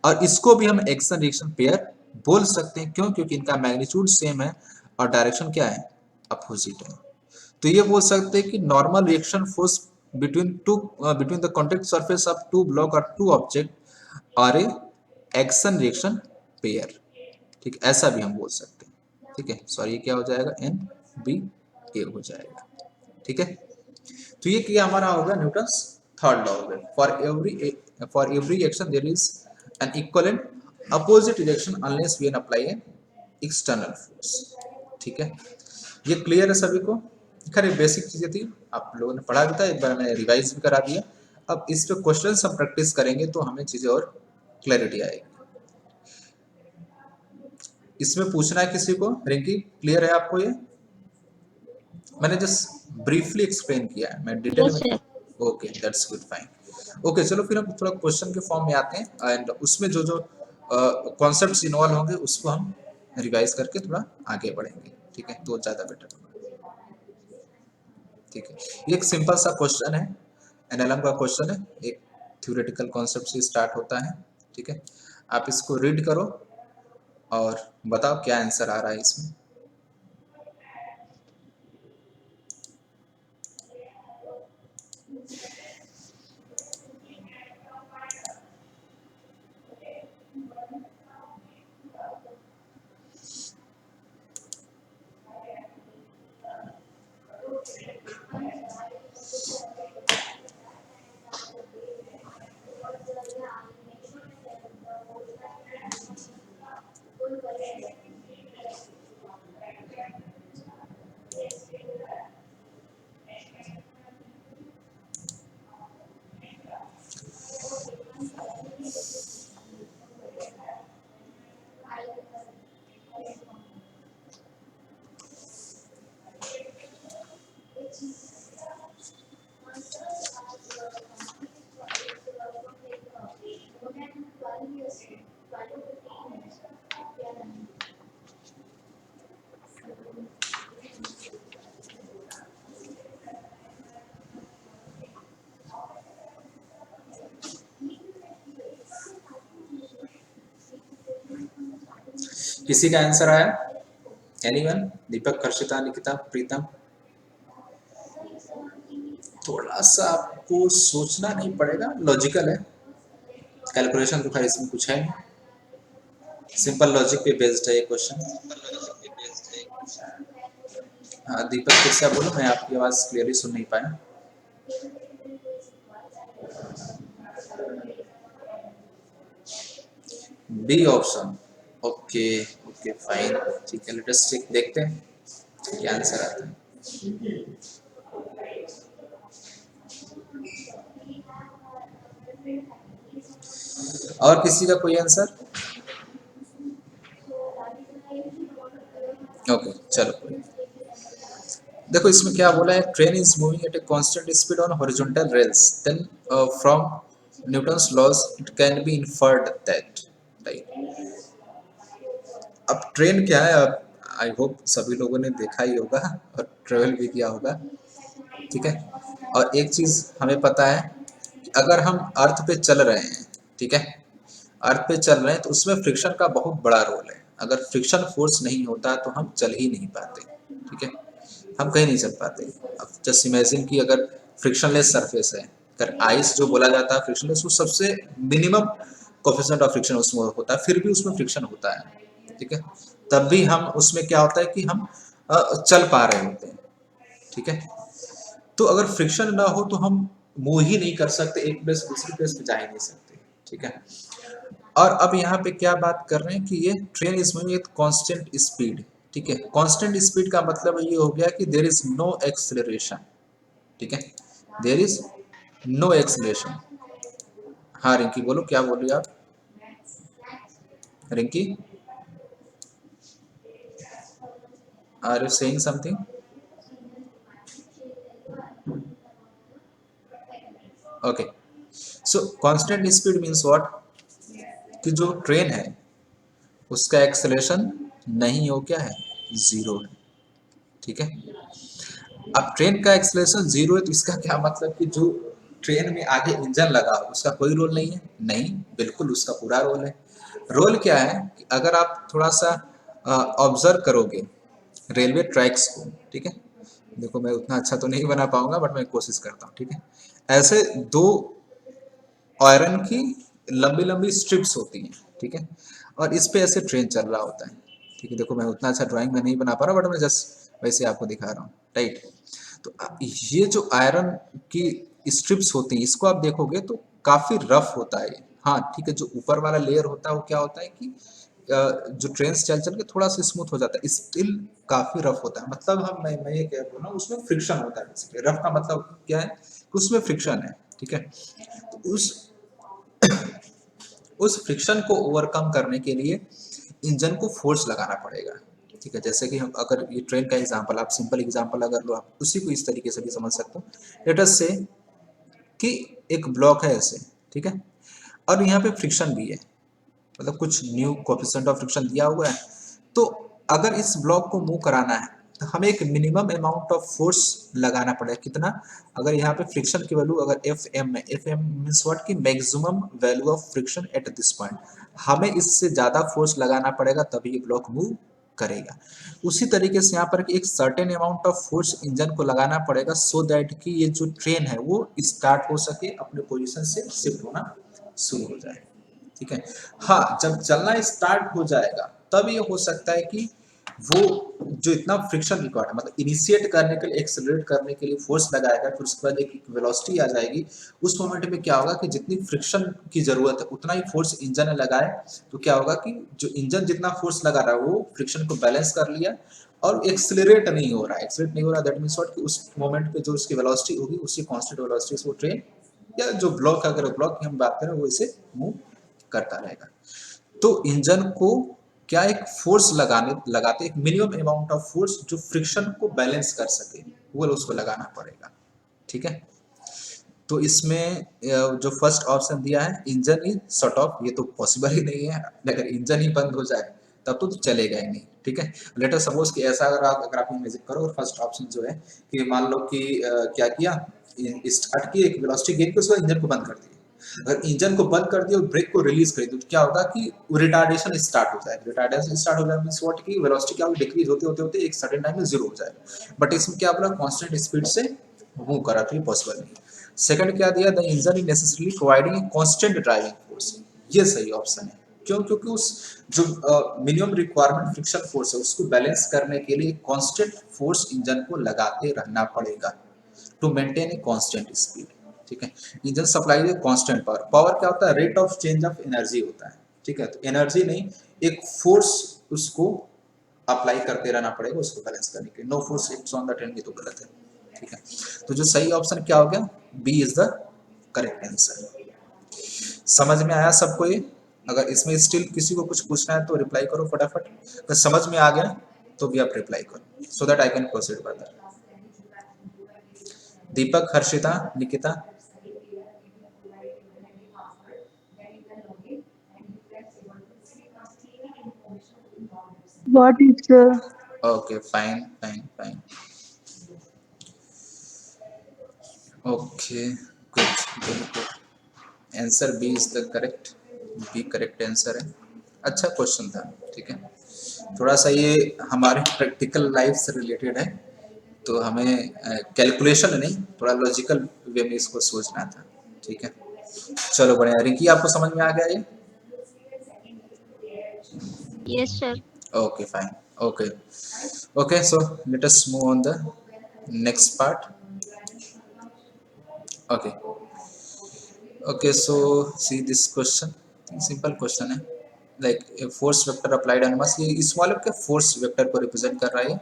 और इसको भी हम एक्शन रिएक्शन पेयर बोल सकते हैं, क्यों, क्योंकि इनका मैग्नीट्यूड सेम है और डायरेक्शन क्या है, अपोजिट है, तो ये बोल सकते हैं कि normal reaction force between the contact surface of two block और two object are a action reaction pair, ठीक है, ऐसा भी हम बोल सकते हैं, ठीक है, सॉरी ये क्या हो जाएगा, NBA हो जाएगा, ठीक है, तो ये क्या हमारा होगा, न्यूटन्स थर्ड लॉ हो गया, for every action there is an equal and opposite reaction unless we apply an external force, ठीक है, ये क्लियर है सभी को, खैर बेसिक चीजें थी, आप लोगों ने पढ़ा भी था, एक बार मैंने रिवाइज भी करा दिया, अब इस पे क्वेश्चंस हम प्रैक्टिस करेंगे तो हमें चीजें और क्लैरिटी आएगी। इसमें पूछना है किसी को, रिंकी क्लियर है आपको, ये मैंने जस्ट ब्रीफली एक्सप्लेन किया है, मैं डिटेल Yes, में, sir. Okay that's good fine, okay चलो फिर हम थोड़ा क्वेश्चन के फॉर्म में आते हैं, एंड उसमें जो जो कॉन्सेप्ट्स इन्वॉल्व होंगे उसको हम रिवाइज करके थोड़ा आगे बढ़ेंगे, ठीक है, तो ज़्यादा बेटर होगा, ठीक है। ये एक सिंपल सा क्वेश्चन है, एनएलएम का क्वेश्चन है, एक थ्योरेटिकल कॉन्सेप्ट से स्टार्ट होता है, ठीक है, आप इसको रीड करो और बताओ क्या आंसर आ रहा है इसमें। किसी का आंसर आया? एनीवन? दीपक, हर्षिता, निकिता, प्रीतम? थोड़ा सा आपको सोचना नहीं पड़ेगा, लॉजिकल है, कैलकुलेशन तो खैर इसमें कुछ है नहीं, सिंपल लॉजिक पे बेस्ड है ये क्वेश्चन। हाँ दीपक, फिर से आप बोलो, मैं आपकी आवाज़ क्लियरली सुन नहीं पाया। B option, okay okay fine, ठीक है, लेट अस चेक, देखते हैं क्या आंसर आता है। और किसी का कोई आंसर? ओके चलो, देखो इसमें क्या बोला है, train is moving at a constant speed on horizontal rails, then from Newton's laws it can be inferred that, right. अब ट्रेन क्या है, अब आई होप सभी लोगों ने देखा ही होगा और ट्रेवल भी किया होगा, ठीक है। और एक चीज हमें पता है कि अगर हम अर्थ पे चल रहे हैं, ठीक है, अर्थ पे चल रहे हैं तो उसमें फ्रिक्शन का बहुत बड़ा रोल है। अगर फ्रिक्शन फोर्स नहीं होता तो हम चल ही नहीं पाते, ठीक है, हम कहीं नहीं चल पाते। अब जस्ट इमेजिन कि अगर फ्रिक्शनलेस सरफेस है, अगर आइस जो बोला जाता है फ्रिक्शनलेस, वो सबसे मिनिमम कोफिशिएंट ऑफ फ्रिक्शन उसमें होता है, फिर भी उसमें फ्रिक्शन होता है, ठीक है, तब भी हम उसमें क्या होता है कि हम चल पा रहे होते हैं, ठीक है। तो अगर फ्रिक्शन ना हो तो हम मूव ही नहीं कर सकते, एक प्लेस से दूसरी प्लेस पे जा ही नहीं सकते, ठीक है। और अब यहाँ पे क्या बात कर रहे हैं कि ये train is moving with constant speed, ठीक है। कांस्टेंट स्पीड का मतलब ये हो गया कि देयर इज नो एक्सेलरेशन, ठीक है, देयर इज नो एक्सेलरेशन। हाँ रिंकी बोलो, क्या बोल रही आप Rinki? Are you saying something? Okay, so constant speed means what, कि जो ट्रेन है उसका एक्सेलरेशन नहीं हो, क्या है, जीरो है, ठीक है। अब ट्रेन का एक्सेलरेशन जीरो है तो इसका क्या मतलब कि जो ट्रेन में आगे इंजन लगा हो उसका कोई रोल नहीं है? नहीं, बिल्कुल उसका पूरा रोल है। रोल क्या है कि अगर आप थोड़ा सा ऑब्जर्व करोगे रेलवे ट्रैक्स को, ठीक है, देखो मैं उतना अच्छा तो नहीं बना पाऊंगा बट मैं कोशिश करता हूँ, ठीक है। ऐसे दो आयरन की लंबी लंबी स्ट्रिप्स होती हैं, ठीक है, और इस पे ऐसे ट्रेन चल रहा होता है, ठीक है। देखो मैं उतना अच्छा ड्राइंग में नहीं बना पा रहा बट मैं जस्ट वैसे आपको दिखा रहा हूँ, राइट। तो ये जो आयरन की स्ट्रिप्स होती हैं इसको आप देखोगे तो काफी रफ होता है, हाँ ठीक है। जो ऊपर वाला लेयर होता है वो क्या होता है कि जो ट्रेन चल चल के थोड़ा सा स्मूथ हो जाता है, स्टिल काफी रफ होता है। मतलब मैं ये कह रहा हूँ उसमें फ्रिक्शन होता है बेसिकली। रफ का मतलब क्या है कि उसमें फ्रिक्शन है, ठीक है। तो उस फ्रिक्शन को ओवरकम करने के लिए इंजन को फोर्स लगाना पड़ेगा, ठीक है। जैसे कि हम अगर ये ट्रेन का एग्जांपल, आप सिंपल एग्जांपल अगर लो, आप उसी को इस तरीके से भी समझ सकते हो। लेट अस से कि एक ब्लॉक है ऐसे, ठीक है, और यहाँ पे फ्रिक्शन भी है, मतलब कुछ न्यू कोएफिशिएंट ऑफ फ्रिक्शन दिया हुआ है। तो अगर इस ब्लॉक को मूव कराना है तो हमें एक मिनिमम अमाउंट ऑफ फोर्स लगाना पड़ेगा, कितना, अगर यहाँ पे फ्रिक्शन की वैल्यू अगर एफ एम है, एफ एम मीन्स व्हाट की maximum value of friction at this point, हमें इससे ज्यादा फोर्स लगाना पड़ेगा तभी ये ब्लॉक मूव करेगा। उसी तरीके से यहाँ पर एक certain amount of force engine को लगाना पड़ेगा सो दैट कि ये जो ट्रेन है वो स्टार्ट हो सके, अपने पोजीशन से शिफ्ट होना शुरू हो जाए, ठीक है। हाँ जब चलना स्टार्ट हो जाएगा तब ये हो सकता है कि वो जो इतना फ्रिक्शन रिक्वायर्ड है, मतलब इनिशिएट करने के लिए, एक्सेलरेट करने के लिए फोर्स लगाएगा, फिर उसके बाद एक वेलोसिटी आ जाएगी। उस मोमेंट में क्या होगा कि जितनी फ्रिक्शन की जरूरत है उतना ही फोर्स इंजन ने लगाए, तो क्या होगा कि जो इंजन जितना फोर्स लगा रहा है वो फ्रिक्शन को बैलेंस कर लिया और एक्सेलरेट नहीं हो रहा है। एक्सेलरेट नहीं हो रहा दैट मींस व्हाट कि उस मोमेंट पे जो उसकी वेलोसिटी होगी उसी कांस्टेंट वेलोसिटी से वो ट्रेन या जो ब्लॉक, अगर ब्लॉक की हम बात करें वो इसे मूव करता रहेगा। तो इंजन को क्या एक फोर्स लगाते एक मिनिमम अमाउंट ऑफ फोर्स जो फ्रिक्शन को बैलेंस कर सके वो उसको लगाना पड़ेगा, ठीक है। तो इसमें जो फर्स्ट ऑप्शन दिया है इंजन इज शट ऑफ, ये तो पॉसिबल ही नहीं है। अगर इंजन ही बंद हो जाए तब तो चलेगा ही नहीं, ठीक है। लेट अस सपोज कि ऐसा अगर आप इमेजिन करो और फर्स्ट ऑप्शन जो है कि मान लो कि क्या किया, स्टार्ट की एक वेलोसिटी गेन की उसके बाद इंजन को बंद कर दिया, अगर इंजन को बंद कर दिया और ब्रेक को रिलीज कर दिया तो क्या होगा कि रिटार्डेशन स्टार्ट हो जाएगा। रिटार्डेशन स्टार्ट हो जाएगा मींस व्हाट की वेलोसिटी क्या होगी, डिक्रीज होते होते होते एक सर्टेन टाइम में जीरो हो जाएगा। बट इसमें क्या बोला, कांस्टेंट स्पीड से मूव करा तो ये पॉसिबल नहीं। सेकंड क्या दिया, the engine is necessarily providing a constant driving force. ये सही ऑप्शन है। क्यों? क्योंकि उस जो मिनिमम रिक्वायरमेंट फ्रिक्शन फोर्स है उसको बैलेंस करने के लिए कांस्टेंट फोर्स इंजन को लगाते रहना पड़ेगा to maintain a constant speed. ठीक है, engine supply a constant power. Power क्या होता है, rate of change of energy होता है। ठीक है, तो एनर्जी नहीं, एक फोर्स उसको अप्लाई करते रहना पड़ेगा उसको बैलेंस करने के लिए। No force acts on the train, ये तो गलत है। ठीक है, तो जो सही ऑप्शन क्या हो गया, B is the correct answer. समझ में आया सबको ये? अगर इसमें स्टिल किसी को कुछ पूछना है तो रिप्लाई करो फटाफट। अगर समझ में आ गया तो भी आप रिप्लाई करो so that I can proceed further. Deepak, Harshita, Nikita, What is the okay, fine. Okay, good. Answer B is the correct, B correct answer है। अच्छा क्वेश्चन था। ठीक है, थोड़ा सा ये हमारे प्रैक्टिकल लाइफ से रिलेटेड है तो हमें कैलकुलेशन नहीं, थोड़ा लॉजिकल वे में इसको सोचना था। ठीक है, चलो बढ़िया। रिंकी, आपको समझ में आ गया ये? yes sir? Okay, fine. Okay, so let us move on the next part. Okay, so see this question, simple question है, like a force vector applied on mass। ये इस वाले के force vector को represent कर रहा है।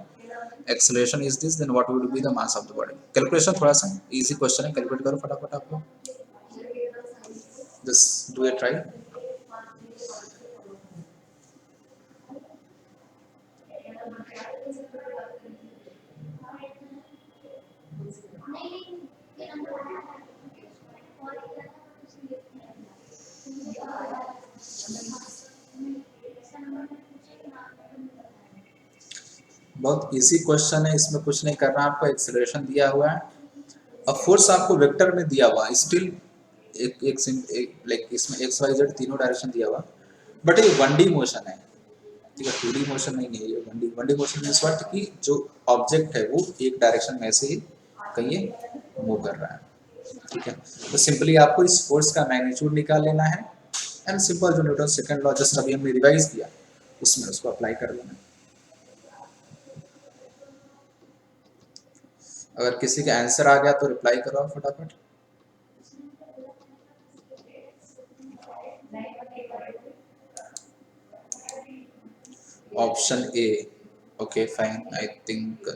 acceleration is this, then what would be the mass of the body? calculation थोड़ा सा easy question है, calculate करो फटाफट आप लोग, just do a try। बहुत इजी क्वेश्चन है, इसमें कुछ नहीं करना आपको। एक्सेलरेशन दिया हुआ है, अब फोर्स आपको वेक्टर में दिया हुआ है, स्टिल एक लाइक इसमें एक्स वाई जेड तीनों डायरेक्शन दिया हुआ, बट ये 1D मोशन है। ठीक है, 2D मोशन नहीं है ये। 1D मोशन मींस व्हाट कि जो ऑब्जेक्ट है वो एक डायरेक्शन में से ही कहीं मूव कर रहा है। ठीक है, तो सिंपली आपको इस फोर्स का मैग्नीट्यूड निकाल लेना है एंड सिंपल जो न्यूटन सेकंड लॉ जस्ट अभी हमने रिवाइज किया उसमें उसको अप्लाई कर लेना। अगर किसी का आंसर आ गया तो रिप्लाई करो फटाफट। Option A, okay fine, I think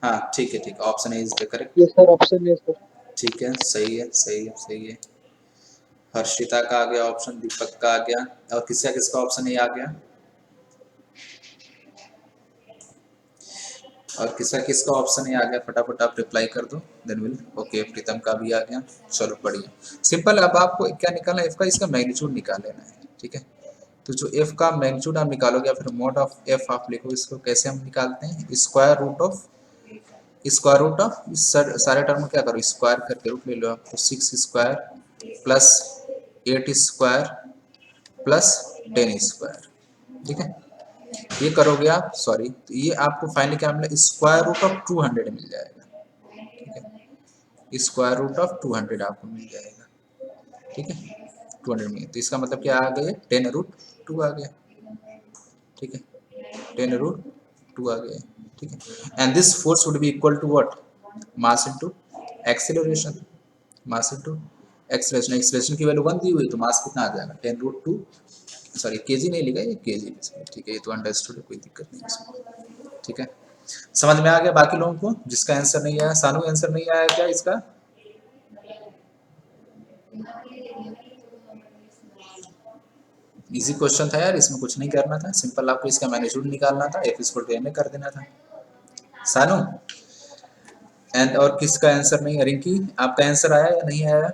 हाँ ठीक है, option A is the correct. Yes sir, option है सर। ठीक है, सही है। हर्षिता का आ गया ऑप्शन, दीपक का आ गया, और किसका ऑप्शन ए आ गया, और किसका ऑप्शन ए आ गया, फटाफट आप रिप्लाई कर दो देन विल। ओके, प्रीतम का भी आ गया, चलो बढ़िया सिंपल। अब आपको क्या निकालना है, एफ का इसका मैग्नीट्यूड निकाल लेना है। ठीक है, तो जो एफ का मैग्नीट्यूड आप निकालोगे, फिर मॉड ऑफ एफ आप लिखो। इसको कैसे हम निकालते हैं, स्क्वायर रूट ऑफ इस सारे टर्म में क्या करो, स्क्वायर करके रूट ले लो आप। तो 6 square plus 8 square plus 10 square. ठीक है, ये करोगे आप, सॉरी, तो ये आपको फाइनली क्या मिला, स्क्वायर रूट ऑफ 200 मिल जाएगा। ठीक है, स्क्वायर रूट ऑफ 200 आपको मिल जाएगा। ठीक है, 200 में, तो इसका मतलब क्या आ गया, 10√2 आ गया। ठीक है, 10√2 आ गया। ठीक है, and this force would be equal to what, mass into acceleration. Acceleration की वैल्यू 1 दी हुई, तो मास कितना आ जाएगा, 10√2, सॉरी केजी नहीं लिखा, ये केजी। ठीक है, ये तो अंडरस्टूड है, कोई दिक्कत नहीं इसमें। ठीक है, समझ में आ गया बाकी लोगों को? जिसका आंसर नहीं आया, सानू आंसर नहीं आया क्या इसका? इजी क्वेश्चन था यार, इसमें कुछ नहीं करना था, सिंपल आपको इसका मैग्नीट्यूड निकालना था, F equal to M A कर देना था। सानू एंड, और किसका आंसर नहीं है, रिंकी आपका आंसर आया या नहीं आया?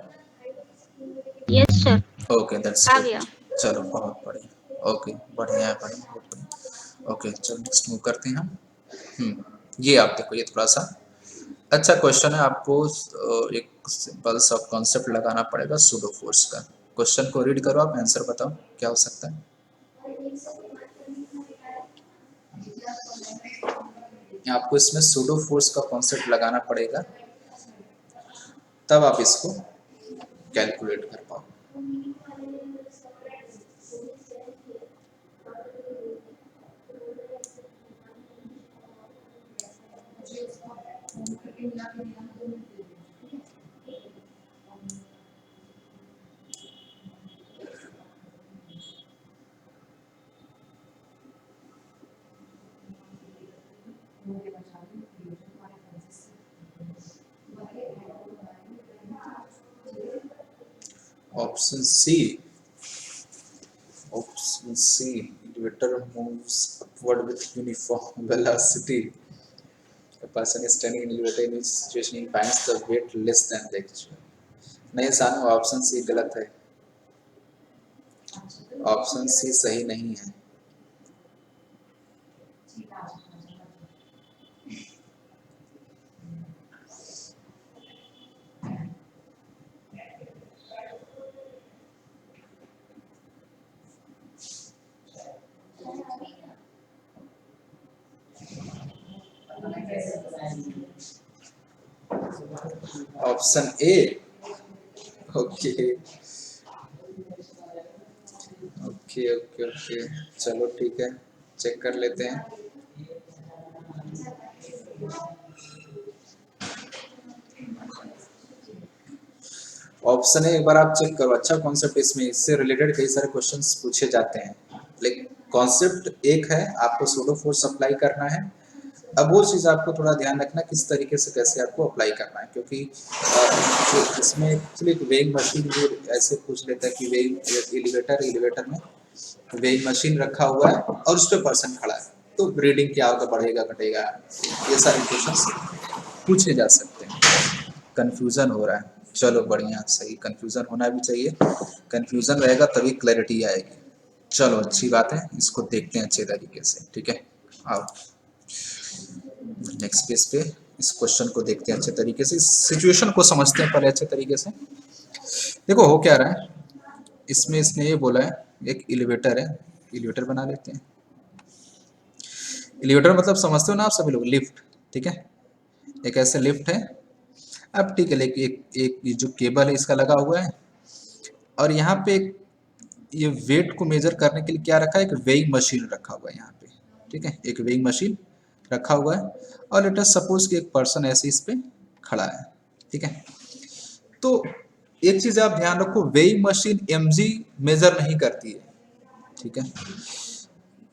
Yes sir, ओके, दैट्स आ गुड। गया। चलो बहुत बढ़िया, ओके बढ़िया है, बढ़िया। ओके, चलो नेक्स्ट मूव करते हैं हम। ये आप देखो, ये थोड़ा सा अच्छा क्वेश्चन है, आपको एक सिंपल सा कॉन्सेप्ट लगाना पड़ेगा सूडो फोर्स का। क्वेश्चन को रीड करो, आप आंसर बताओ क्या हो सकता है। आपको इसमें सूडो फोर्स का कॉन्सेप्ट लगाना पड़ेगा, तब आप इसको कैलकुलेट कर पाओ। Option C, option C, elevator moves upward with uniform velocity. A person is standing in elevator in which situation he finds the weight less than the actual. नहीं सानू, ऑप्शन सी गलत है, ऑप्शन सी सही नहीं है। Option A, okay okay okay okay, चलो ठीक है, चेक कर लेते हैं। ऑप्शन ए एक बार आप चेक करो, अच्छा कॉन्सेप्ट, इसमें इससे रिलेटेड कई सारे क्वेश्चंस पूछे जाते हैं, लेकिन कॉन्सेप्ट एक है, आपको सूडो फोर्स अप्लाई करना है। अब वो चीज़ आपको थोड़ा ध्यान रखना किस तरीके से कैसे आपको अप्लाई करना है, क्योंकि इसमें एक्चुअली वेइंग मशीन भी ऐसे पूछ लेता है कि वेइंग एलिवेटर में वेइंग मशीन रखा हुआ है और उस पर पर्सन खड़ा है, तो रीडिंग क्या होगा, बढ़ेगा घटेगा, ये सारे क्वेश्चंस पूछे जा सकते हैं। कंफ्यूजन हो रहा है, चलो बढ़िया, सही, कंफ्यूजन होना भी चाहिए, कंफ्यूजन रहेगा तभी क्लैरिटी आएगी। चलो अच्छी बात है, इसको देखते हैं अच्छे तरीके से, ठीक है। आओ नेक्स्ट पेज पे इस क्वेश्चन को देखते हैं अच्छे तरीके से, इस सिचुएशन को समझते हैं पहले अच्छे तरीके से। देखो हो क्या रहा है, इसमें इसने ये बोला है एक एलिवेटर है, एलिवेटर बना लेते हैं। एलिवेटर मतलब समझते हो ना आप सभी लोग, लिफ्ट, ठीक है, एक ऐसे लिफ्ट है। अब ठीक है, लेकिन एक ये जो केबल है इसका लगा हुआ है, और यहाँ पे एक ये वेट को मेजर करने के लिए क्या रखा है, एक वेइंग मशीन रखा हुआ है यहाँ पे, ठीक है, एक वेइंग मशीन रखा हुआ है, और लेट अस सपोज कि एक पर्सन ऐसे इस पे खड़ा है, ठीक है। तो एक चीज आप ध्यान रखो, वेइंग मशीन mg मेजर नहीं करती है, ठीक है,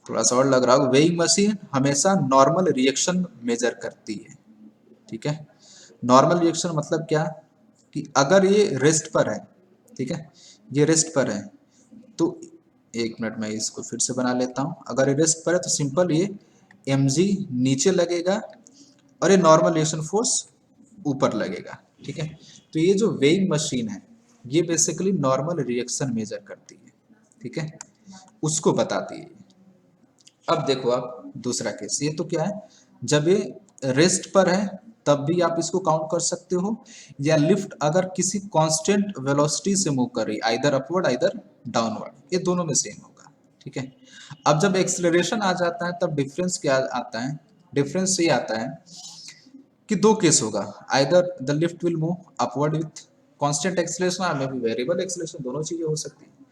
थोड़ा सा और लग रहा हो, वेइंग मशीन हमेशा नॉर्मल रिएक्शन मेजर करती है, ठीक है। नॉर्मल रिएक्शन मतलब क्या, कि अगर ये रेस्ट पर है, ठीक है, ये रेस्ट पर है, तो एक मिनट में इसको फिर से बना लेता हूँ। अगर ये रेस्ट पर है तो सिंपल ये mg नीचे लगेगा और ये नॉर्मल रिएक्शन फोर्स ऊपर लगेगा, ठीक है। तो ये जो वेइंग मशीन है ये बेसिकली नॉर्मल रिएक्शन मेजर करती है, ठीक है, उसको बताती है। अब देखो आप दूसरा केस, ये तो क्या है, जब ये रेस्ट पर है तब भी आप इसको काउंट कर सकते हो, या लिफ्ट अगर किसी कांस्टेंट वेलोसिटी से मूव कर रही है, आइदर अपवर्ड आइदर डाउनवर्ड, ये दोनों में सेम होगा, ठीक है। अब जब एक्सेलरेशन आ जाता है तब डिफरेंस क्या आता है, डिफरेंस ये आता है कि दो केस होगा, either the lift will move upward with constant acceleration और मे बी वेरिएबल एक्सेलरेशन, दोनों चीजें हो सकती हैं।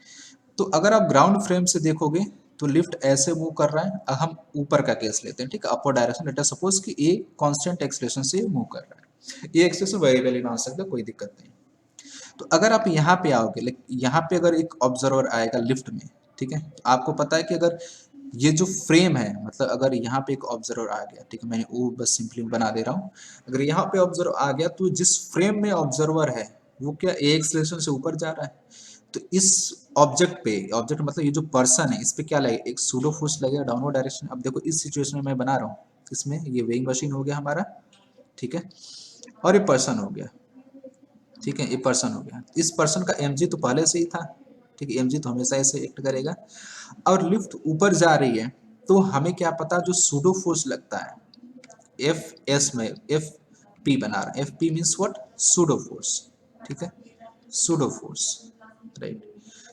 तो अगर आप ग्राउंड फ्रेम से देखोगे तो लिफ्ट ऐसे मूव कर रहा है, हम ऊपर का केस लेते हैं, ठीक है, upper direction, late us suppose कि ए कांस्टेंट एक्सेलरेशन से मूव कर रहा है, ये एक्सेलरेशन वेरिएबल ही मान सकते हैं, कोई दिक्कत नहीं। तो अगर आप यहाँ पे आओगे, यहाँ पे अगर एक ऑब्जर्वर आएगा लिफ्ट में, ठीक है, आपको पता है कि अगर ये जो फ्रेम है, मतलब अगर यहाँ पे एक ऑब्जर्वर आ गया, ठीक है, मैंने वो बस सिंपली बना दे रहा हूँ, अगर यहाँ पे ऑब्जर्वर आ गया तो जिस फ्रेम में ऑब्जर्वर है वो क्या ए एक्सेलरेशन से ऊपर जा रहा है, तो इस ऑब्जेक्ट पे, ऑब्जेक्ट मतलब ये जो पर्सन है, इस पे क्या लगेगा, एक सूडो फोर्स लगेगा डाउनवर्ड डायरेक्शन। अब देखो इस सिचुएशन में मैं बना रहा हूँ, इसमें ये वेइंग मशीन हो गया हमारा, ठीक है, और ये पर्सन हो गया, ठीक है, ये पर्सन हो गया, इस पर्सन का mg तो पहले से ही था, ठीक है, mg तो हमेशा ऐसे एक्ट करेगा, और लिफ्ट ऊपर जा रही है, तो हमें क्या पता, जो सूडो फोर्स लगता है एफ एस में, एफ पी बना रहे हैं। F P means what, pseudo force, ठीक है, pseudo force, right.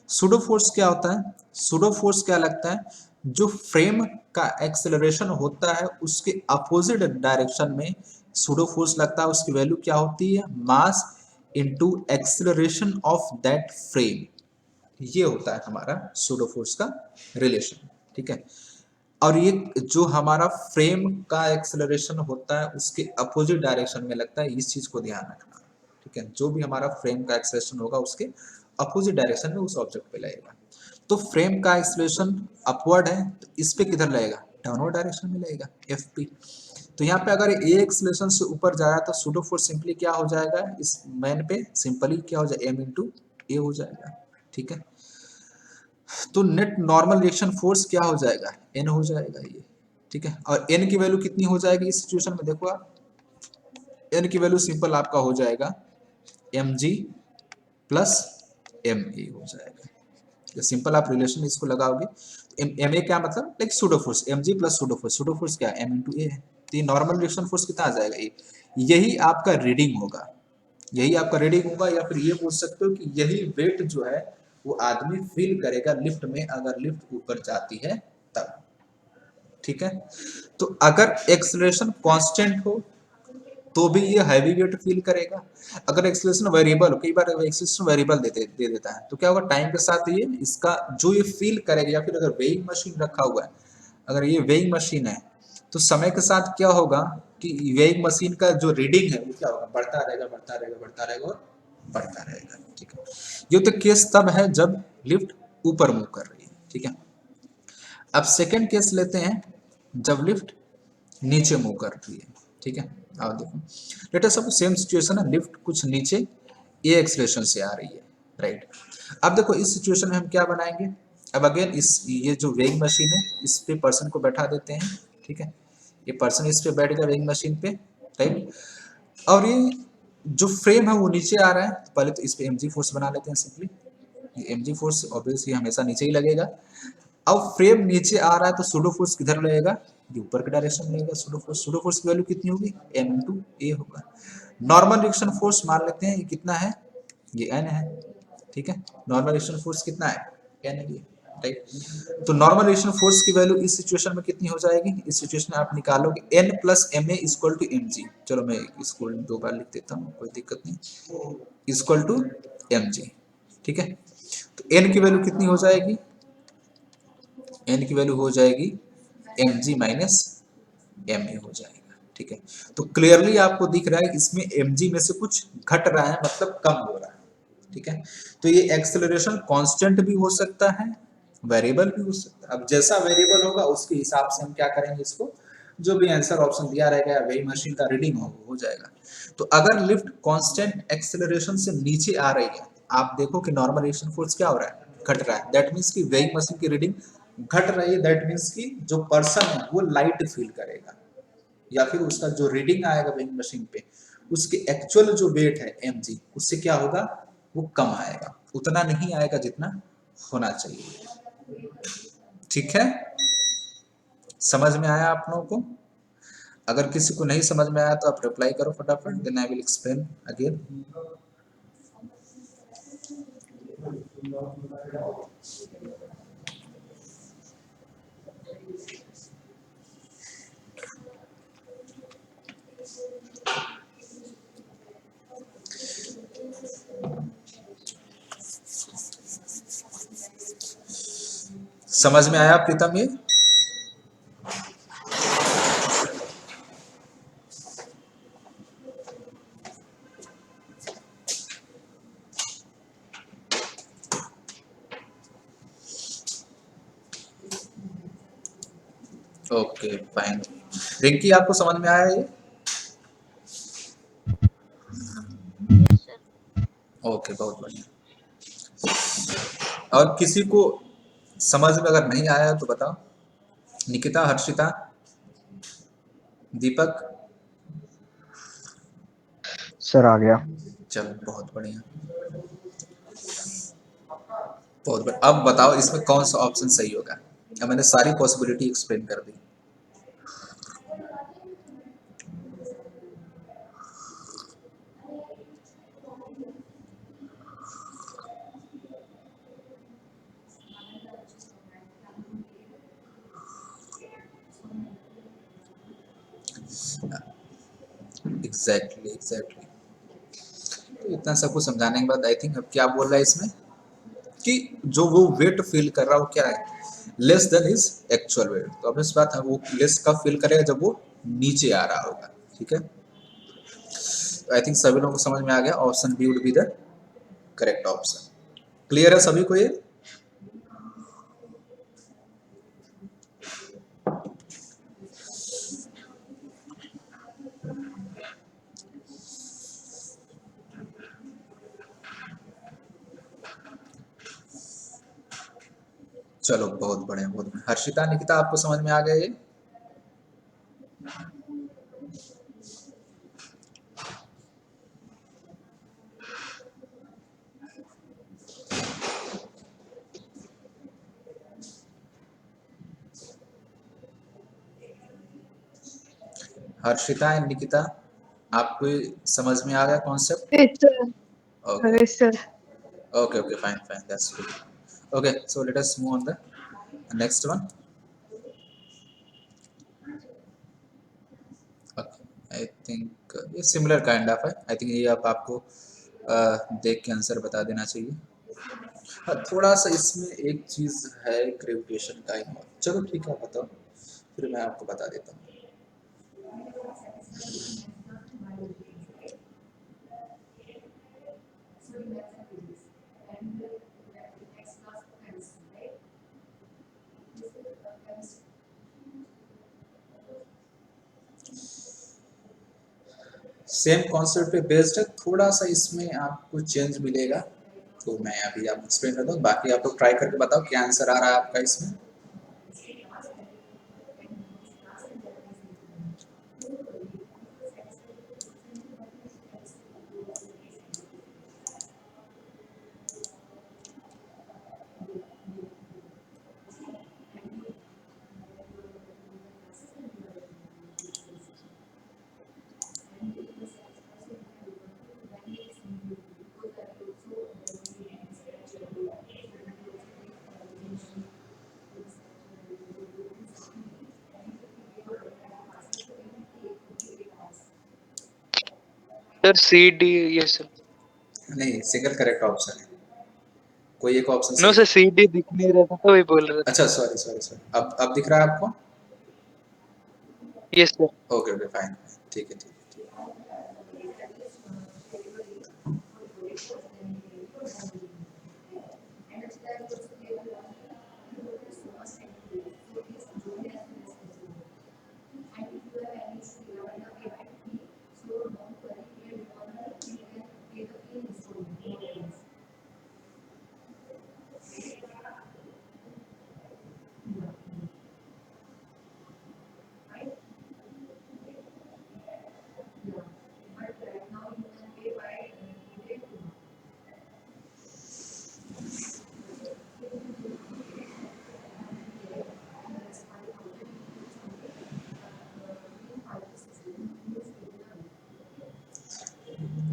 Pseudo force क्या होता है, सूडो फोर्स क्या लगता है, जो फ्रेम का एक्सेलरेशन होता है उसके अपोजिट डायरेक्शन में सूडो फोर्स लगता है। उसकी वैल्यू क्या होती है, मास into acceleration of that frame, ये होता है हमारा सूडो फोर्स का रिलेशन, ठीक है। और ये जो हमारा फ्रेम का एक्सेलरेशन होता है उसके अपोजिट डायरेक्शन में लगता है, इस चीज को ध्यान रखना, ठीक है। जो भी हमारा फ्रेम का एक्सेलरेशन होगा उसके अपोजिट डायरेक्शन में उस ऑब्जेक्ट पे लगेगा। तो फ्रेम का एक्सेलरेशन अपवर्ड है तो इस पे किधर लगेगा, डाउनवर्ड डायरेक्शन में लगेगा, एफ पी। तो यहाँ पे अगर ए एक्सेलरेशन से ऊपर जाएगा तो सूडो फोर्स सिंपली क्या हो जाएगा, इस मैन पे सिंपली क्या हो जाएगा, एम इंटू ए हो जाएगा, ठीक है। तो नेट नॉर्मल रिएक्शन फोर्स क्या हो जाएगा, एन हो जाएगा ये, ठीक है। और एन की वैल्यू कितनी हो जाएगी इस सिचुएशन में, देखो आप, एन की वैल्यू सिंपल आपका हो जाएगा M G plus M A हो जाएगा। सिंपल आप रिलेशन इसको लगाओगे, एम ए क्या मतलब, like pseudo force, M G plus pseudo force क्या है, एम इंटू ए है। तो ये नॉर्मल रिएक्शन फोर्स कितना आ जाएगा, ये यही आपका रीडिंग होगा, यही आपका रीडिंग होगा। या फिर ये पूछ सकते हो कि यही वेट जो है वो आदमी फील करेगा लिफ्ट में, अगर लिफ्ट ऊपर जाती है तब, ठीक है। तो अगर एक्सेलरेशन कांस्टेंट हो तो भी ये हैवी वेट फील करेगा। अगर एक्सेलरेशन वेरिएबल हो, कई बार एक्सेलरेशन वेरिएबल दे देता है, तो क्या होगा, टाइम के साथ ये इसका जो ये फील करेगा। या फिर अगर वेइंग मशीन रखा हुआ है, अगर ये वेइंग मशीन है तो समय के साथ क्या होगा कि वेइंग मशीन का जो रीडिंग है वो क्या होगा, बढ़ता रहेगा बढ़ता रहेगा बढ़ता रहेगा और बढ़ता रहेगा, ठीक है। ये तो केस तब है जब लिफ्ट ऊपर मूव कर रही है, ठीक है। अब सेकंड केस लेते हैं जब लिफ्ट नीचे मूव कर रही है, ठीक है। आओ देखो, late us suppose same situation है, लिफ्ट कुछ नीचे ए एक्सेलरेशन से आ रही है, राइट। अब देखो इस सिचुएशन में हम क्या बनाएंगे, अब अगेन इस ये जो वेइंग मशीन है इस पे पर्सन को बैठा देते हैं, ठीक है। ये पर्सन इस पे बैठ गया वेइंग मशीन पे, राइट। और ये जो फ्रेम है वो नीचे आ रहा है, तो पहले तो इस पे एमजी फोर्स बना लेते हैं सिंपली। ये एमजी फोर्स ऑब्वियसली हमेशा नीचे ही लगेगा। अब फ्रेम नीचे आ रहा है तो सूडो फोर्स किधर लगेगा, ये ऊपर के डायरेक्शन में लगेगा। सूडो फोर्स की वैल्यू कितनी होगी, एम इंटू ए होगा। नॉर्मल रिएक्शन फोर्स मान लेते हैं ये कितना है, ये एन है, ठीक है। नॉर्मल रिएक्शन फोर्स कितना है, एन है, राइट। तो नॉर्मल रिएक्शन फोर्स की वैल्यू इस सिचुएशन में कितनी हो जाएगी, इस सिचुएशन में आप निकालोगे N plus M A equal to M G. चलो मैं इसको 2 बार लिख देता हूँ, कोई दिक्कत नहीं, इक्वल टू एम जी, ठीक है। तो एन की वैल्यू कितनी हो जाएगी, एन की वैल्यू हो जाएगी M G minus M A हो जाएगा, ठीक है। तो क्लियरली आपको दिख रहा है इसमें एम जी में से कुछ घट रहा है, मतलब कम हो रहा है, ठीक है। तो ये एक्सेलरेशन कांस्टेंट भी हो सकता है, वेरिएबल भी हो सकता है। अब जैसा वेरिएबल होगा उसके हिसाब से हम क्या करेंगे, इसको जो भी आंसर ऑप्शन दिया रहेगा वही मशीन का रीडिंग हो जाएगा। तो अगर लिफ्ट कांस्टेंट एक्सेलरेशन से नीचे आ रही है, आप देखो कि नॉर्मल रिएक्शन फोर्स क्या हो रहा है, घट रहा है। दैट मीन्स कि वेइंग मशीन की रीडिंग घट रही है, दैट मीन्स कि जो पर्सन है वो लाइट फील करेगा, या फिर उसका जो रीडिंग आएगा वेइंग मशीन पे उसके एक्चुअल जो वेट है mg उससे क्या होगा, वो कम आएगा, उतना नहीं आएगा जितना होना चाहिए, ठीक है। समझ में आया आप लोगों को? अगर किसी को नहीं समझ में आया तो आप रिप्लाई करो फटाफट, then I will explain again. समझ में आया प्रीतम? ये ओके फाइन। रिंकी आपको समझ में आया ये? Yes sir. ओके बहुत बढ़िया। और किसी को समझ में अगर नहीं आया तो बताओ। निकिता, हर्षिता, दीपक? सर आ गया। चलो बहुत बढ़िया, बहुत बढ़िया। अब बताओ इसमें कौन सा ऑप्शन सही होगा। अब मैंने सारी पॉसिबिलिटी एक्सप्लेन कर दी। एग्जैक्टली। तो इतना सब कुछ समझाने के बाद आई थिंक अब क्या बोल रहा है इसमें कि जो वो वेट फील कर रहा है वो क्या है, less than is actual wait. तो अब इस बात है वो लेस कब फील करेगा, जब वो नीचे आ रहा होगा। ठीक है, आई थिंक सभी लोगों को समझ में आ गया, option B would be the correct option. Clear है सभी को ये? चलो बहुत बढ़िया बहुत बढ़िया। हर्षिता निकिता आपको समझ में आ गया ये? हर्षिता एंड निकिता आपको ये समझ में आ गया concept? Yes, sir. Okay Yes, sir. okay, fine, that's good. Okay, so let us move on the next one. Okay, I think ये similar kind of है। I think ये अब आपको देख के आंसर बता देना चाहिए। हाँ, थोड़ा सा इसमें एक चीज है ग्रेविटेशन का ही। चलो ठीक है, बताओ फिर मैं आपको बता देता हूँ। सेम कॉन्सेप्ट पे बेस्ड है, थोड़ा सा इसमें आपको चेंज मिलेगा। तो मैं अभी आपको एक्सप्लेन करता हूँ, बाकी आप लोग ट्राई करके बताओ क्या आंसर आ रहा है आपका इसमें। Sir C D, yes sir. नहीं, सिंगल करेक्ट ऑप्शन है, कोई एक ऑप्शन नो सही सर, है। सी डी दिख नहीं रहा था तो वही बोल रहा था। अच्छा सॉरी, अब दिख रहा है आपको? Yes sir. ओके फाइन, ठीक है।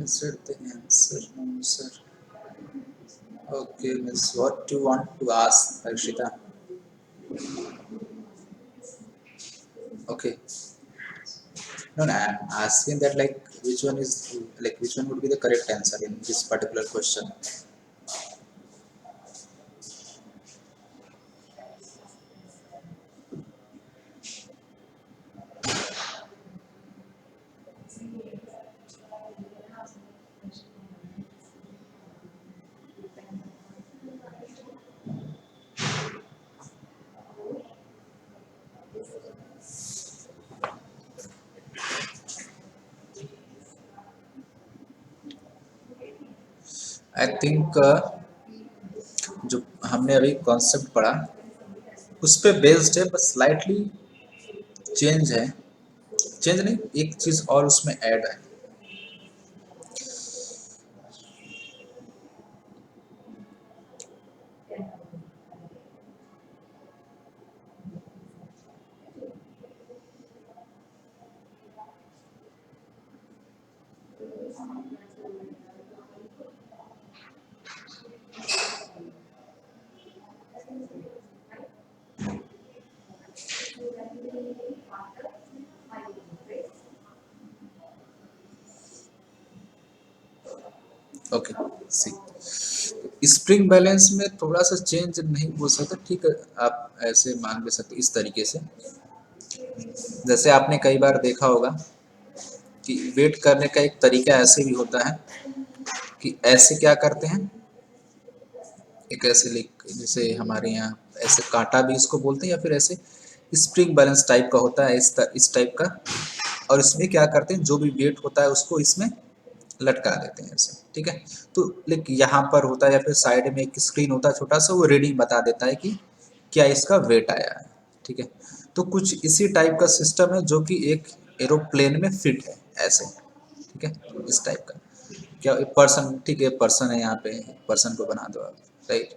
Is it the answer? No, sir. Okay, miss, what do you want to ask, Harshita? Okay. No, I'm asking that like which one would be the correct answer in this particular question? I think जो हमने अभी concept पढ़ा उस पे based है, बस slightly change है। Change नहीं, एक चीज और उसमें ऐड है। ओके सी स्प्रिंग बैलेंस में थोड़ा सा चेंज नहीं हो सकता, ठीक है, आप ऐसे मान ले सकते इस तरीके से। जैसे आपने कई बार देखा होगा कि वेट करने का एक तरीका ऐसे भी होता है कि ऐसे क्या करते हैं, एक ऐसे लिख, जैसे हमारे यहाँ ऐसे कांटा भी इसको बोलते हैं, या फिर ऐसे स्प्रिंग बैलेंस टाइप का होता है, इस टाइप का। और इसमें क्या करते हैं, जो भी वेट होता है उसको इसमें लटका देते हैं ऐसे, ठीक है। तो लेकिन यहाँ पर होता है या फिर साइड में एक स्क्रीन होता है छोटा सा, वो रीडिंग बता देता है कि क्या इसका वेट आया है, ठीक है। तो कुछ इसी टाइप का सिस्टम है जो कि एक एरोप्लेन में फिट है ऐसे, ठीक है, इस टाइप का। क्या पर्सन, ठीक है, पर्सन है यहाँ पे, पर्सन को बना दो आप, राइट।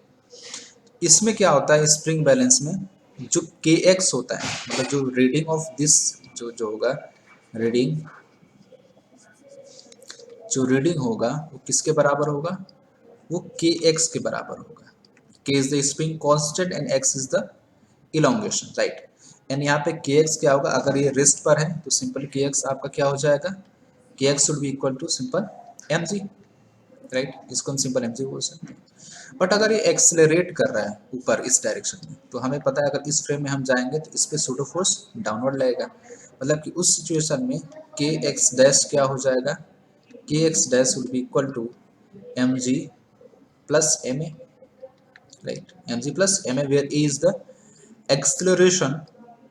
इसमें क्या होता है स्प्रिंग बैलेंस में, जो के एक्स होता है, मतलब जो रीडिंग ऑफ दिस, जो जो होगा रीडिंग, जो रीडिंग होगा वो किसके बराबर होगा, वो के एक्स के बराबर होगा। के is the spring constant and x is the elongation, right. And यहाँ पे के एक्स क्या होगा, अगर ये रिस्ट पर है तो सिंपल के एक्स आपका क्या हो जाएगा, K X should be equal to simple M G, right, इसको हम सिंपल एम जी बोल सकते हैं। बट अगर ये एक्सेलरेट कर रहा है ऊपर इस डायरेक्शन में, तो हमें पता है अगर इस फ्रेम में हम जाएंगे तो इस पे सूडो फोर्स डाउनवर्ड लगेगा, मतलब कि उस सिचुएशन में के एक्स डैश क्या हो जाएगा, K X dash will be equal to M G plus M A, right, M G plus M A, where A is the acceleration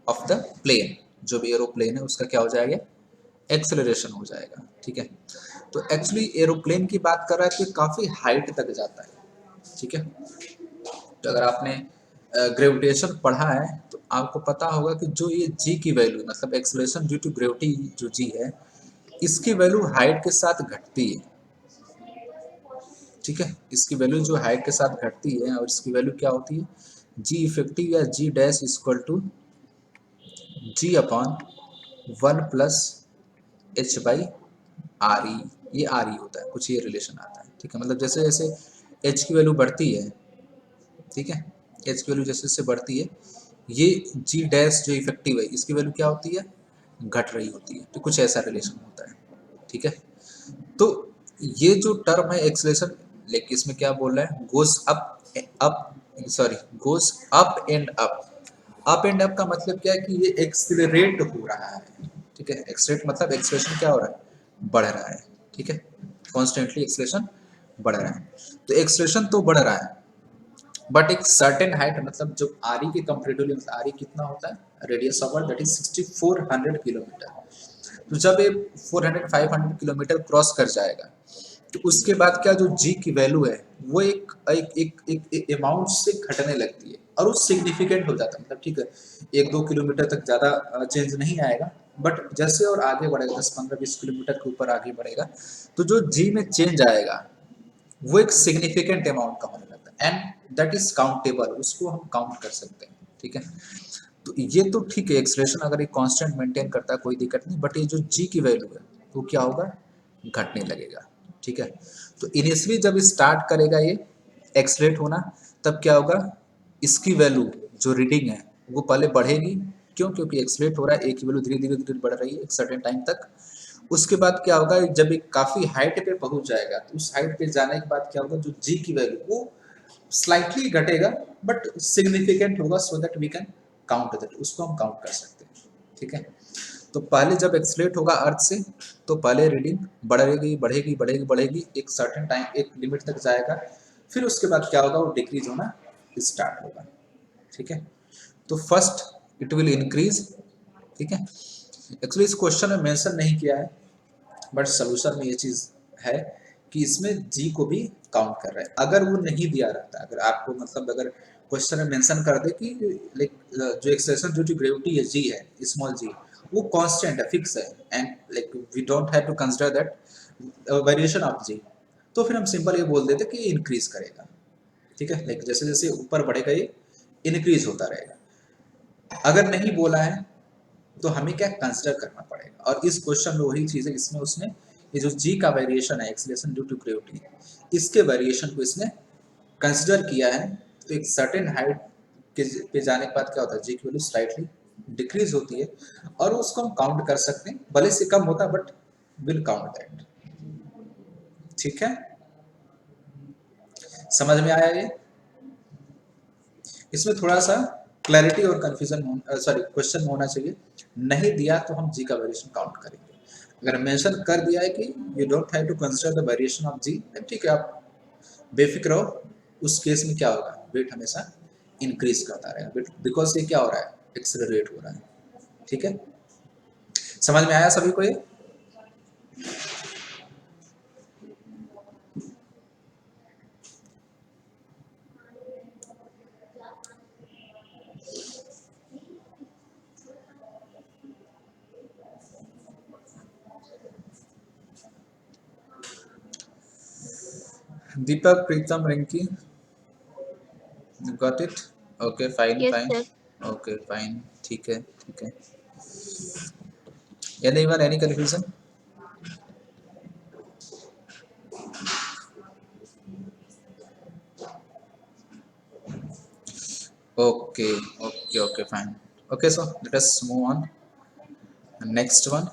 of the plane, जो भी एरोप्लेन है उसका क्या हो जाएगा, एक्सेलरेशन हो जाएगा, ठीक है। तो एक्चुअली एरोप्लेन की बात कर रहा है तो काफ़ी हाइट तक जाता है, ठीक है। तो अगर आपने ग्रेविटेशन पढ़ा है तो आपको पता होगा कि जो ये जी की वैल्यू, मतलब एक्सेलरेशन ड्यू टू ग्रेविटी जो जी है, इसकी वैल्यू हाइट के साथ घटती है, ठीक है। इसकी वैल्यू जो हाइट के साथ घटती है, और इसकी वैल्यू क्या होती है, जी इफेक्टिव या g dash equal to g upon 1 plus h by R e, ये आर ई होता है, कुछ ये रिलेशन आता है, ठीक है। मतलब जैसे जैसे एच की वैल्यू बढ़ती है, ठीक है, एच की वैल्यू जैसे जैसे बढ़ती है, ये जी डैश जो इफेक्टिव है इसकी वैल्यू क्या होती है, घट रही होती है, तो कुछ ऐसा रिलेशन होता है, ठीक है। तो ये जो टर्म है एक्सेलरेशन, लेकिन इसमें क्या बोल रहा है, goes up sorry goes up and up and up का मतलब क्या है कि ये एक्सेलरेट हो रहा है, ठीक है। एक्सेलरेट मतलब एक्सेलरेशन क्या हो रहा है, बढ़ रहा है, ठीक है, कॉन्स्टेंटली एक्सेलरेशन बढ़ रहा है। तो एक्सेलरेशन तो बढ़ रहा है, बट एक सर्टेन हाइट, मतलब जो आर ई के कंपेरेटिवली, मतलब आर ई कितना होता है, radius of earth that is 6400 kilometre. तो जब ये 400-500 किलोमीटर क्रॉस कर जाएगा तो उसके बाद क्या, जो जी की वैल्यू है वो एक अमाउंट से घटने लगती है, और वो सिग्निफिकेंट हो जाता है, मतलब ठीक है 1-2 किलोमीटर तक ज़्यादा चेंज नहीं आएगा, बट जैसे और आगे बढ़ेगा 10-15-20 किलोमीटर के ऊपर आगे बढ़ेगा, तो जो जी में चेंज आएगा वो एक सिग्निफिकेंट अमाउंट का होने लगता है, एंड दैट इज काउंटेबल, उसको हम काउंट कर सकते हैं, ठीक है। तो ये तो ठीक है, एक्सलेशन अगर ये कांस्टेंट मेंटेन करता है कोई दिक्कत नहीं, बट ये जो जी की वैल्यू है वो क्या होगा, घटने लगेगा, ठीक है। तो इनिशियली जब स्टार्ट करेगा ये एक्सलेट होना, तब क्या होगा, इसकी वैल्यू जो रीडिंग है वो पहले बढ़ेगी, क्यों, क्योंकि एक्सलेट हो रहा है, एक की वैल्यू धीरे धीरे धीरे बढ़ रही है एक सर्टेन टाइम तक। उसके बाद क्या होगा, जब एक काफ़ी हाइट पे पहुंच जाएगा तो उस हाइट पे जाने के बाद क्या होगा, जो जी की वैल्यू वो स्लाइटली घटेगा, बट सिग्निफिकेंट होगा, so that we can count that, उसको हम काउंट कर सकते हैं, ठीक है। तो पहले जब एक्सलेट होगा अर्थ से, तो पहले रीडिंग बढ़ेगी बढ़ेगी बढ़ेगी बढ़ेगी, एक सर्टेन टाइम एक लिमिट तक जाएगा, फिर उसके बाद क्या होगा, वो डिक्रीज होना स्टार्ट होगा, ठीक है। तो फर्स्ट इट विल इंक्रीज, ठीक है। एक्चुअली इस क्वेश्चन में मेंशन नहीं किया है, बट सोल्यूशन में ये चीज़ है कि इसमें जी को भी काउंट कर रहा है। अगर वो नहीं दिया रहता, अगर आपको मतलब अगर क्वेश्चन में मेंशन कर दे कि लाइक जो एक्सेलरेशन ड्यू टू ग्रेविटी है जी है, स्मॉल जी, वो कांस्टेंट है, फिक्स है, and like we don't have to consider that variation of g, तो फिर हम सिंपल ये बोल देते कि ये इंक्रीज करेगा, ठीक है। लाइक जैसे जैसे ऊपर बढ़ेगा ये इंक्रीज होता रहेगा। अगर नहीं बोला है तो हमें क्या कंसिडर करना पड़ेगा, और इस क्वेश्चन में वही चीज़ है, इसमें उसने ये जो जी का वेरिएशन है एक्सेलरेशन ड्यू टू ग्रेविटी, इसके वेरिएशन को इसने कंसिडर किया है। तो एक सर्टेन हाइट के पे जाने के बाद क्या होता है, जी की वैल्यू स्लाइटली डिक्रीज होती है, और उसको हम काउंट कर सकते हैं, भले से कम होता है बट विल काउंट दैट, ठीक है। समझ में आया ये? इसमें थोड़ा सा क्लैरिटी और कंफ्यूजन सॉरी क्वेश्चन में होना चाहिए। नहीं दिया तो हम जी का वेरिएशन काउंट करेंगे। अगर मेंशन कर दिया है कि you don't have to consider the variation of g, ठीक है, आप बेफिक्र रहो। उस केस में क्या होगा, वेट हमेशा इंक्रीज करता रहेगा, बिकॉज ये क्या हो रहा है, एक्सेलरेट हो रहा है। ठीक है, समझ में आया सभी को ये? Deepak, Pritam, Rinki, got it? Okay, fine Yes, fine, sir. Okay fine, ठीक है ठीक है। Anyone, any confusion? Okay, okay, okay, fine. Okay, so let us move on. Next one.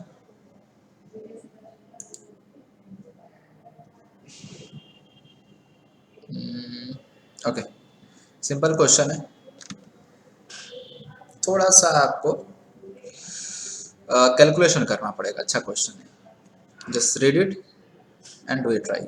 Okay, simple question है, थोड़ा सा आपको कैलकुलेशन करना पड़ेगा। अच्छा क्वेश्चन है, just read it and do it try.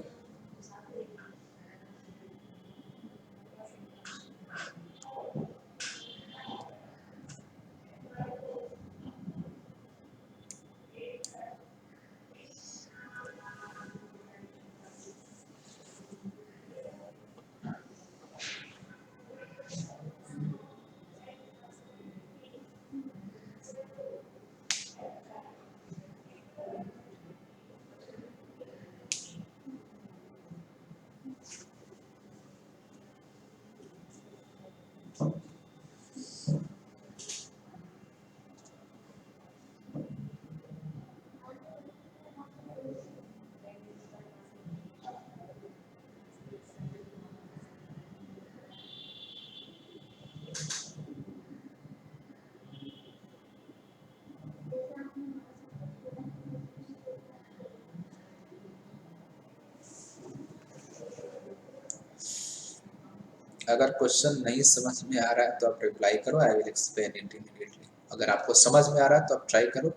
अगर क्वेश्चन नहीं समझ में आ रहा है तो आप रिप्लाई करो, आई विल एक्सप्लेन इट इमीडिएटली। अगर आपको समझ में आ रहा है तो आप ट्राई करो।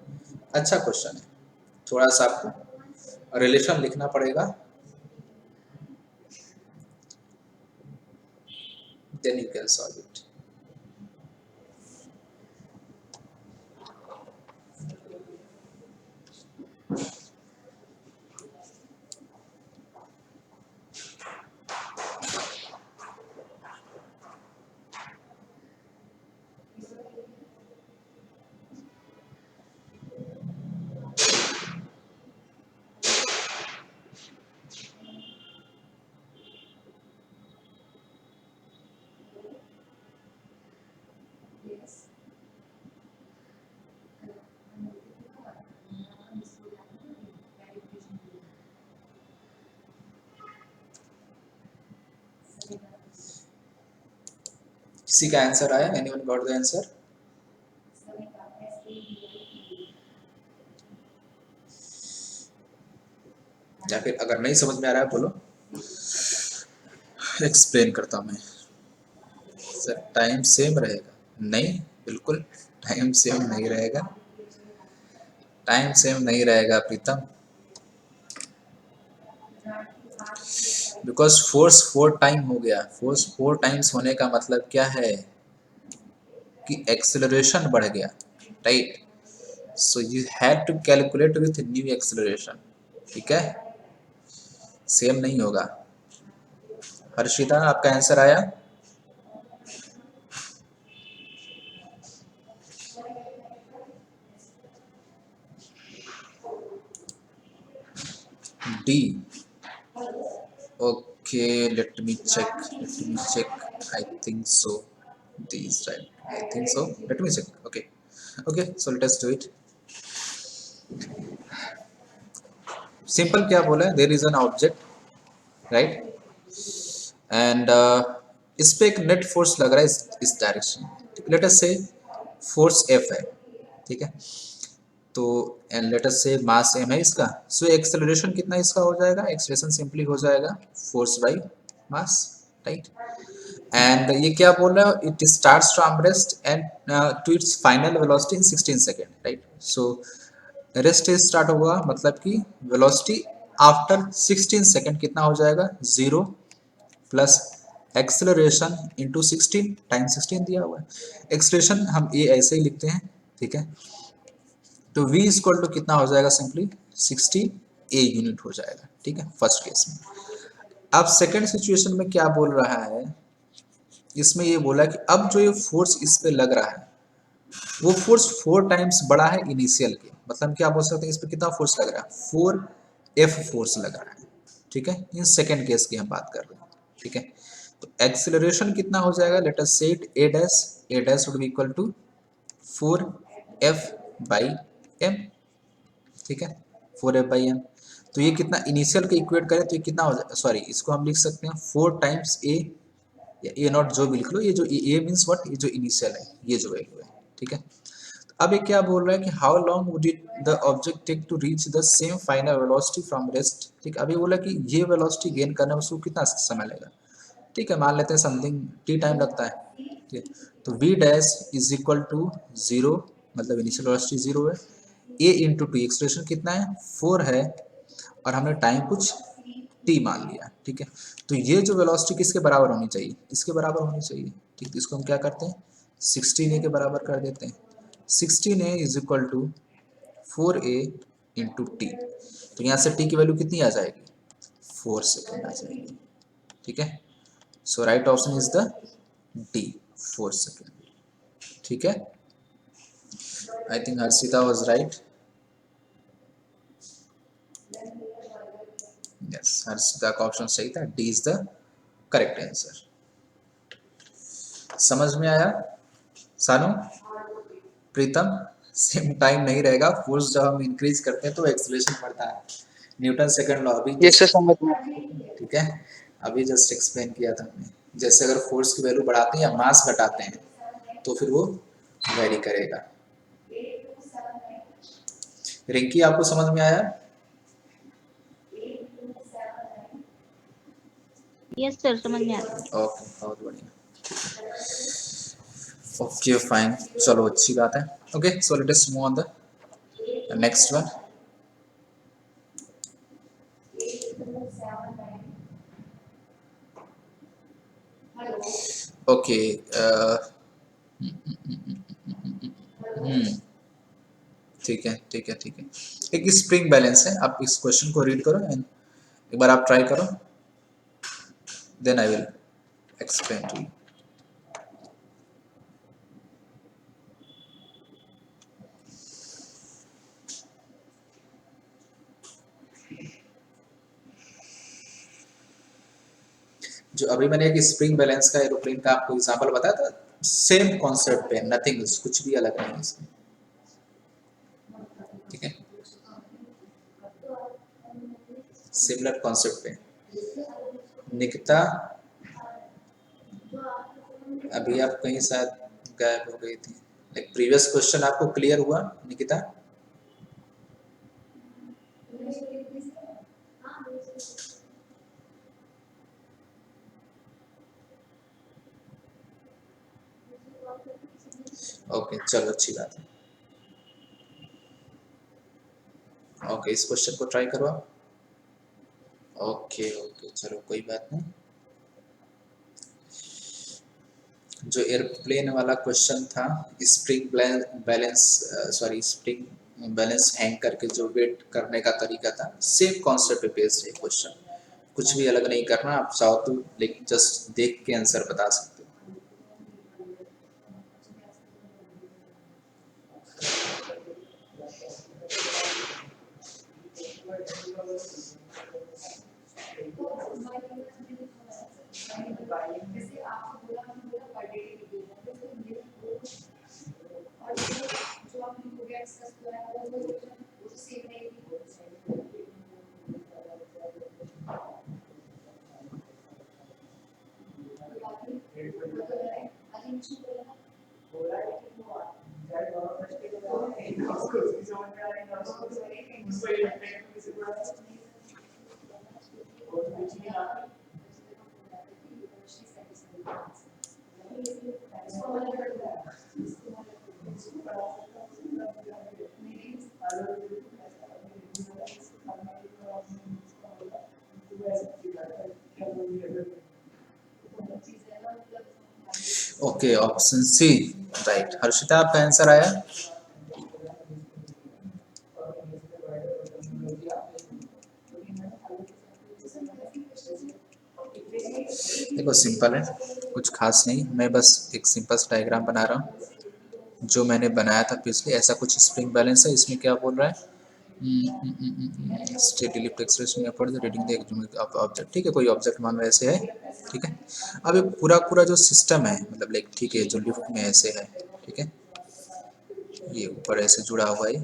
अच्छा क्वेश्चन है, थोड़ा सा आपको रिलेशन लिखना पड़ेगा, then you can solve it. किसी का आंसर आया? Anyone got the answer? या फिर अगर नहीं समझ में आ रहा है बोलो, एक्सप्लेन करता हूँ मैं। सर टाइम सेम रहेगा? नहीं, बिल्कुल टाइम सेम नहीं रहेगा, टाइम सेम नहीं रहेगा प्रीतम, बिकॉज फोर्स 4 टाइम हो गया। फोर्स 4 टाइम्स होने का मतलब क्या है कि एक्सेलरेशन बढ़ गया, right? So you have to calculate with new acceleration, ठीक है? सेम नहीं होगा। हर्षिता, आपका आंसर आया? D. Okay, let me check. I think so. D is right. I think so. Let me check. Okay. Okay, so let us do it. Simple क्या बोला है? There is an object, right? And इस पे एक net force लग रहा है इस डायरेक्शन। लेट अस से फोर्स F है, ठीक है? तो एंड लेट अस से मास m है इसका। सो एक्सेलरेशन कितना इसका हो जाएगा? एक्सेलरेशन सिंपली हो जाएगा force by mass, right. And ये क्या बोल रहा है, it starts from rest and to its final velocity in 16 second, right. So rest start होगा मतलब कि वेलोसिटी आफ्टर 16 सेकेंड कितना हो जाएगा, 0 प्लस एक्सेलरेशन इंटू 16 टाइम 16 दिया हुआ है। एक्सेलरेशन हम ए ऐसे ही लिखते हैं, ठीक है। तो v इक्वल टू कितना हो जाएगा, सिंपली 60 ए यूनिट हो जाएगा, ठीक है, फर्स्ट केस में। अब सेकंड सिचुएशन में क्या बोल रहा है, इसमें ये बोला कि अब जो ये फोर्स इस पे लग रहा है वो फोर्स 4 टाइम्स बड़ा है इनिशियल के, मतलब क्या बोल सकते हैं, इस पे कितना फोर्स लग रहा है, 4F फोर्स लग रहा है, ठीक है। इन सेकंड केस की हम बात कर रहे हैं, ठीक है। तो एक्सेलरेशन कितना हो जाएगा, let us say it a dash would be equal to 4F/m, ठीक है, 4F/m। तो ये कितना इनिशियल के इक्वेट करें तो ये कितना हो जाएगा, सॉरी इसको हम लिख सकते हैं 4 टाइम्स a या ए नॉट जो भी लिख लो, ये जो ए मीन्स व्हाट, ये जो इनिशियल है, ये जो वैल्यू है, ठीक है। अब ये क्या बोल रहा है कि how long would it the object take to reach the same final velocity from rest, ठीक है। अभी बोला कि ये वेलोसिटी गेन करने में उसको कितना समय लगेगा, ठीक है, मान लेते हैं समथिंग t टाइम लगता है, ठीक है। तो v dash is equal to 0, मतलब इनिशियल वेलोसिटी 0 है, a इंटू टी, एक्सेलरेशन कितना है 4 है, और हमने टाइम कुछ t मान लिया, ठीक है। तो ये जो वेलोसिटी किसके बराबर होनी चाहिए, इसके बराबर होनी चाहिए, ठीक। तो इसको हम क्या करते हैं 16a के बराबर कर देते हैं, 16a is equal to 4a into T. तो यहाँ से t की वैल्यू कितनी आ जाएगी, 4 सेकेंड आ जाएगी, ठीक है। So right option is the D, 4 second, ठीक है। I think Harshita was right, yes, Harshita का ऑप्शन सही था, D is the correct answer. समझ में आया सानू, प्रीतम, सेम टाइम नहीं रहेगा, फोर्स जब हम इंक्रीज करते हैं तो एक्सेलरेशन बढ़ता है, न्यूटन सेकंड लॉ अभी ये से समझ में आ गया। ठीक है, अभी जस्ट एक्सप्लेन किया था हमने। जैसे अगर फोर्स की वैल्यू बढ़ाते हैं या मास घटाते हैं तो फिर वो वेरी करेगा। रिंकी आपको समझ में आया, यस सर, समझ में आ गया। ओके, बहुत बढ़िया, ओके फाइन, चलो अच्छी बात है। Okay, so let us move on the next one. Okay, ठीक है ठीक है ठीक है। एक स्प्रिंग बैलेंस है, आप इस क्वेश्चन को रीड करो एंड एक बार आप ट्राई करो, then I will explain to you. जो अभी मैंने एक स्प्रिंग बैलेंस का एरोप्लेन का आपको एग्जांपल बताया था, सेम कॉन्सेप्ट पे, नथिंग, कुछ भी अलग नहीं है इसमें, ठीक है, सिमिलर कॉन्सेप्ट पे। निकिता, अभी आप कहीं शायद गायब हो गई थी, लाइक प्रीवियस क्वेश्चन आपको क्लियर हुआ निकिता? ओके, चलो अच्छी बात है। ओके, इस क्वेश्चन को ट्राई करो आप। ओके ओके, चलो कोई बात नहीं। जो एयरप्लेन वाला क्वेश्चन था, spring balance, sorry spring balance hang करके जो वेट करने का तरीका था, सेम कॉन्सेप्ट पे बेस्ड है क्वेश्चन, कुछ भी अलग नहीं करना। आप चाहो तो लाइक जस्ट देख के आंसर बता सकते हो। Okay, option C right. Harshita, आपका आंसर आया। देखो सिंपल है, कुछ खास नहीं, मैं बस एक सिंपल सा डायग्राम बना रहा हूँ जो मैंने बनाया था पिछले। ऐसा कुछ स्प्रिंग बैलेंस है। इसमें क्या बोल रहा है, steady lift acceleration upward reading the object, ठीक है, कोई ऑब्जेक्ट मान लो ऐसे है, ठीक है। अब ये पूरा पूरा जो सिस्टम है, मतलब लाइक ठीक है, जो लिफ्ट में ऐसे है, ठीक है, ये ऊपर ऐसे जुड़ा हुआ है।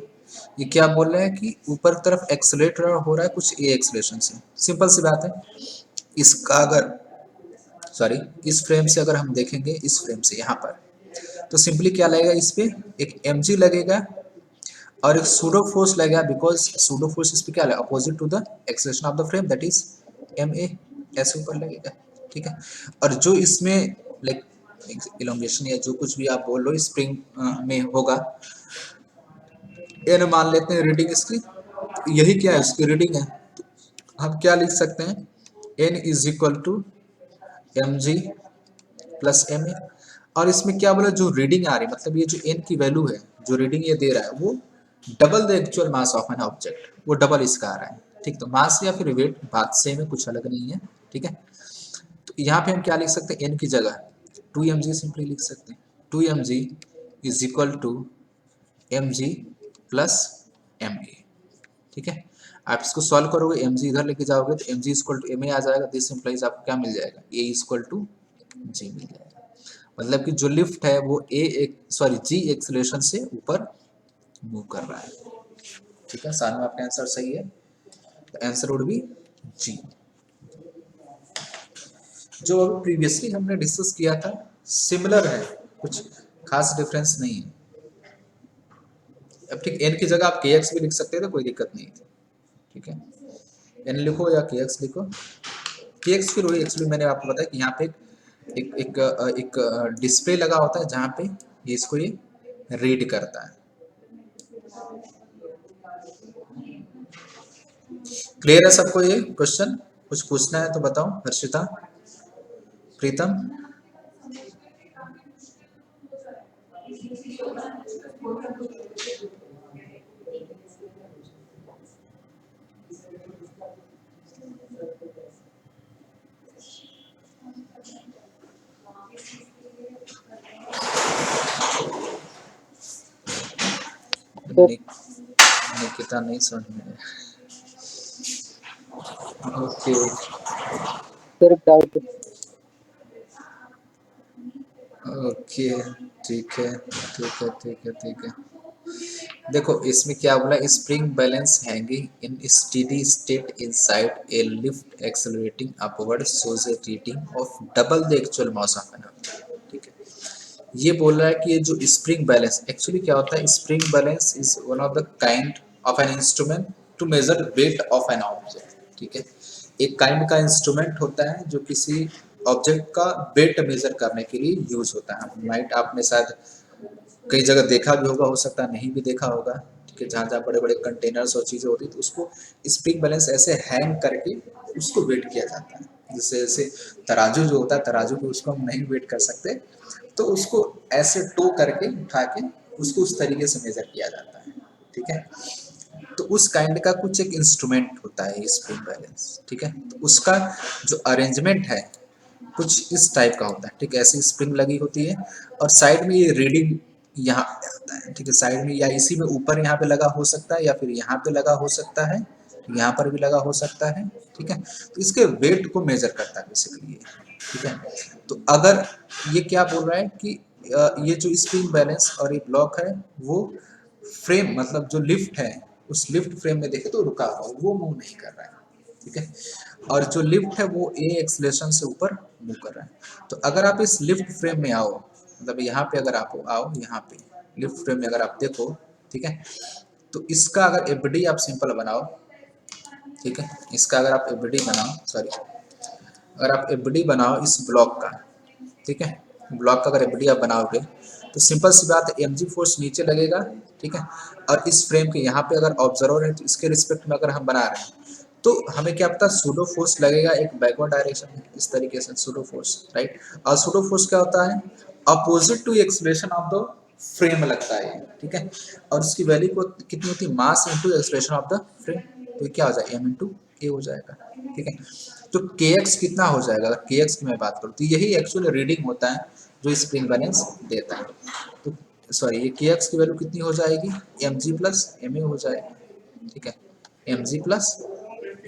ये क्या बोल रहे हैं कि ऊपर तरफ एक्सेलरेट हो रहा है कुछ ए एक्सेलरेशन से। सिंपल सी बात है। इसका अगर सॉरी, इस फ्रेम से अगर हम देखेंगे, इस फ्रेम से यहाँ पर, तो सिंपली क्या लगेगा, इस पे एक mg लगेगा और एक सूडो फोर्स लगेगा, बिकॉज सूडो फोर्स इस पे क्या है, opposite to the acceleration of the frame, that is ma, ऐसे ऊपर लगेगा, ठीक है। और जो इसमें लाइक इलोंगेशन या जो कुछ भी आप बोल लो स्प्रिंग में होगा, n मान लेते हैं रीडिंग इसकी, यही क्या है, उसकी रीडिंग है। तो हम क्या लिख सकते हैं, n is equal to mg plus ma। और इसमें क्या बोला, जो रीडिंग आ रही है, मतलब ये जो n की वैल्यू है, जो रीडिंग ये दे रहा है, वो double the actual mass of an object, वो डबल इसका आ रहा है, ठीक। तो मास या फिर वेट बात सेम है, कुछ अलग नहीं है, ठीक है। तो यहाँ पे हम क्या लिख सकते हैं, n की जगह 2mg सिंपली लिख सकते हैं। 2mg is equal to mg plus ma, ठीक है। आप इसको सॉल्व करोगे, mg इधर लेके जाओगे तो mg इक्वल टू ma आ जाएगा। दिस इंप्लाइज आपको क्या मिल जाएगा, a इक्वल टू g मिल जाएगा। मतलब कि जो लिफ्ट है वो g एक्सेलरेशन से ऊपर मूव कर रहा है, ठीक है। सानू आपका आंसर सही है, तो आंसर वुड बी जी। जो अभी प्रीवियसली हमने डिस्कस किया था सिमिलर है, कुछ खास डिफरेंस नहीं है। अब ठीक, n की जगह आप kx भी लिख सकते थे, तो कोई दिक्कत नहीं थी, ठीक है। n लिखो या kx लिखो। kx फिर वही, एक्चुअली मैंने आपको बताया कि यहाँ पे एक डिस्प्ले लगा होता है जहाँ पे ये इसको ये रीड करता है। क्लियर है सबको ये क्वेश्चन? कुछ पूछना है तो बताओ, हर्षिता, प्रीतम। निकिता नहीं समझ में आया। Okay sir doubt. ओके, ठीक है ठीक है ठीक है ठीक है। देखो इसमें क्या बोला, spring balance hanging in steady state inside a lift accelerating upward shows A reading of double the actual mass of an object, ठीक है। ये बोल रहा है कि ये जो स्प्रिंग बैलेंस, एक्चुअली क्या होता है, spring balance is one of the kind of an instrument to measure weight of an object, ठीक है। एक काइंड का इंस्ट्रूमेंट होता है जो किसी ऑब्जेक्ट का वेट मेजर करने के लिए यूज होता है। राइट, आपने शायद कई जगह देखा भी होगा, हो सकता है नहीं भी देखा होगा, ठीक है। जहाँ जहाँ बड़े बड़े कंटेनर्स और चीज़ें होती है तो उसको स्प्रिंग बैलेंस ऐसे हैंग करके उसको वेट किया जाता है। जैसे जैसे तराजू जो होता है, तराजू को उसको हम नहीं वेट कर सकते, तो उसको ऐसे टो करके उठा के उसको उस तरीके से मेजर किया जाता है, ठीक है। तो उस काइंड का कुछ एक इंस्ट्रूमेंट होता है स्प्रिंग बैलेंस, ठीक है। तो उसका जो अरेंजमेंट है कुछ इस टाइप का होता है, ठीक है। ऐसी स्प्रिंग लगी होती है और साइड में ये रीडिंग यहाँ पे आता है, ठीक है। साइड में या इसी में ऊपर यहाँ पे लगा हो सकता है, या फिर यहाँ पे लगा हो सकता है, यहाँ पर भी लगा हो सकता है, ठीक है। तो इसके वेट को मेजर करता है बेसिकली, ठीक है। तो अगर ये क्या बोल रहा है कि ये जो स्प्रिंग बैलेंस और ये ब्लॉक है वो फ्रेम, मतलब जो लिफ्ट है उस लिफ्ट फ्रेम में देखे तो रुका हुआ, वो मूव नहीं कर रहा है, ठीक है। और जो लिफ्ट है वो ए एक्सलेशन से ऊपर मूव कर रहा है। तो अगर आप इस लिफ्ट फ्रेम में आओ, मतलब यहाँ पे अगर आप आओ, यहाँ पे लिफ्ट फ्रेम में अगर आप देखो, ठीक है, तो इसका अगर एफडी आप सिंपल बनाओ, ठीक है, इसका अगर आप एफडी बनाओ, सॉरी, अगर आप एफडी बनाओ इस ब्लॉक का, ठीक है। ब्लॉक का अगर एफडी आप बनाओगे तो सिंपल सी बात है, mg फोर्स नीचे लगेगा, ठीक है। और इस फ्रेम के यहाँ पे अगर ऑब्जर्वर है तो इसके रिस्पेक्ट में अगर हम बना रहे हैं तो हमें क्या पता सूडो फोर्स लगेगा एक बैकवर्ड डायरेक्शन में, इस तरीके से सूडो फोर्स, राइट। और सूडो फोर्स क्या होता है, opposite to acceleration of the frame लगता है, ठीक है। और इसकी वैल्यू को कितनी होती है, mass into acceleration of the frame, तो क्या हो जाएगा m इंटू ए हो जाएगा, ठीक है। तो kx कितना हो जाएगा, अगर kx की मैं बात करूँ तो यही एक्चुअल रीडिंग होता है जो स्प्रिंग बैलेंस देता है। तो सॉरी, ये kx की वैल्यू कितनी हो जाएगी, mg प्लस ma हो जाएगी, ठीक है। mg प्लस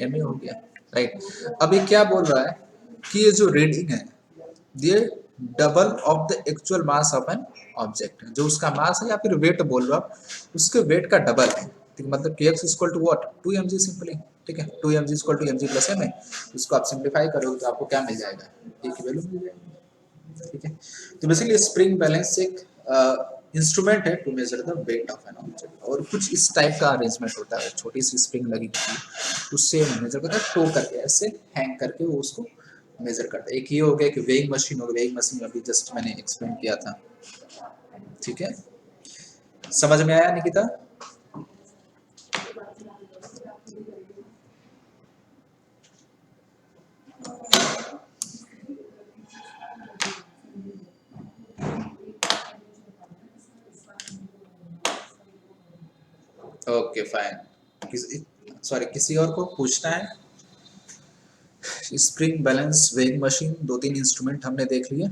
ma हो गया, राइट। अब ये क्या बोल रहा है कि ये जो रीडिंग है ये double of the actual mass of an object है, जो उसका मास है या फिर वेट बोल रहा हूँ उसके वेट का डबल है, ठीक है। मतलब kx equal to what, 2mg simply, ठीक है। 2mg equal to mg plus ma, इसको आप सिंप्लीफाई करोगे तो आपको क्या मिल जाएगा, a की वैल्यू मिल जाएगी, ठीक है। तो बेसिकली स्प्रिंग बैलेंस एक इंस्ट्रूमेंट है to measure the weight of an object, और कुछ इस टाइप का अरेंजमेंट होता है, छोटी सी स्प्रिंग लगी होती है उससे मेजर करता है, टो करके ऐसे हैंग करके वो उसको मेजर करता है। एक ये हो गया कि वेइंग मशीन हो गई, वेइंग मशीन अभी जस्ट मैंने एक्सप्लेन किया था, ठीक है। समझ में आया निकिता? Okay fine. सॉरी, किसी और को पूछना है? स्प्रिंग बैलेंस, वेइंग मशीन, दो तीन इंस्ट्रूमेंट हमने देख लिए।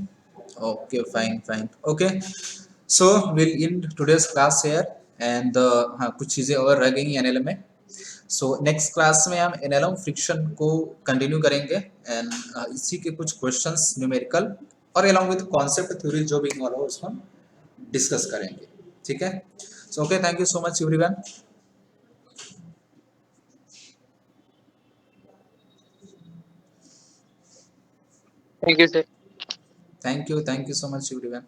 Okay fine fine, okay. So will in today's class here, and हाँ कुछ चीज़ें और रह गई एनएलएम में। सो नेक्स्ट क्लास में हम एनएलएम फ्रिक्शन को कंटिन्यू करेंगे, एंड इसी के कुछ क्वेश्चंस न्यूमेरिकल और अलॉन्ग विद कॉन्सेप्ट थ्योरी जो भी इन्वॉल्व हो उसको हम डिस्कस करेंगे, ठीक है। So okay, thank you so much everyone. Thank you sir. Thank you so much everyone.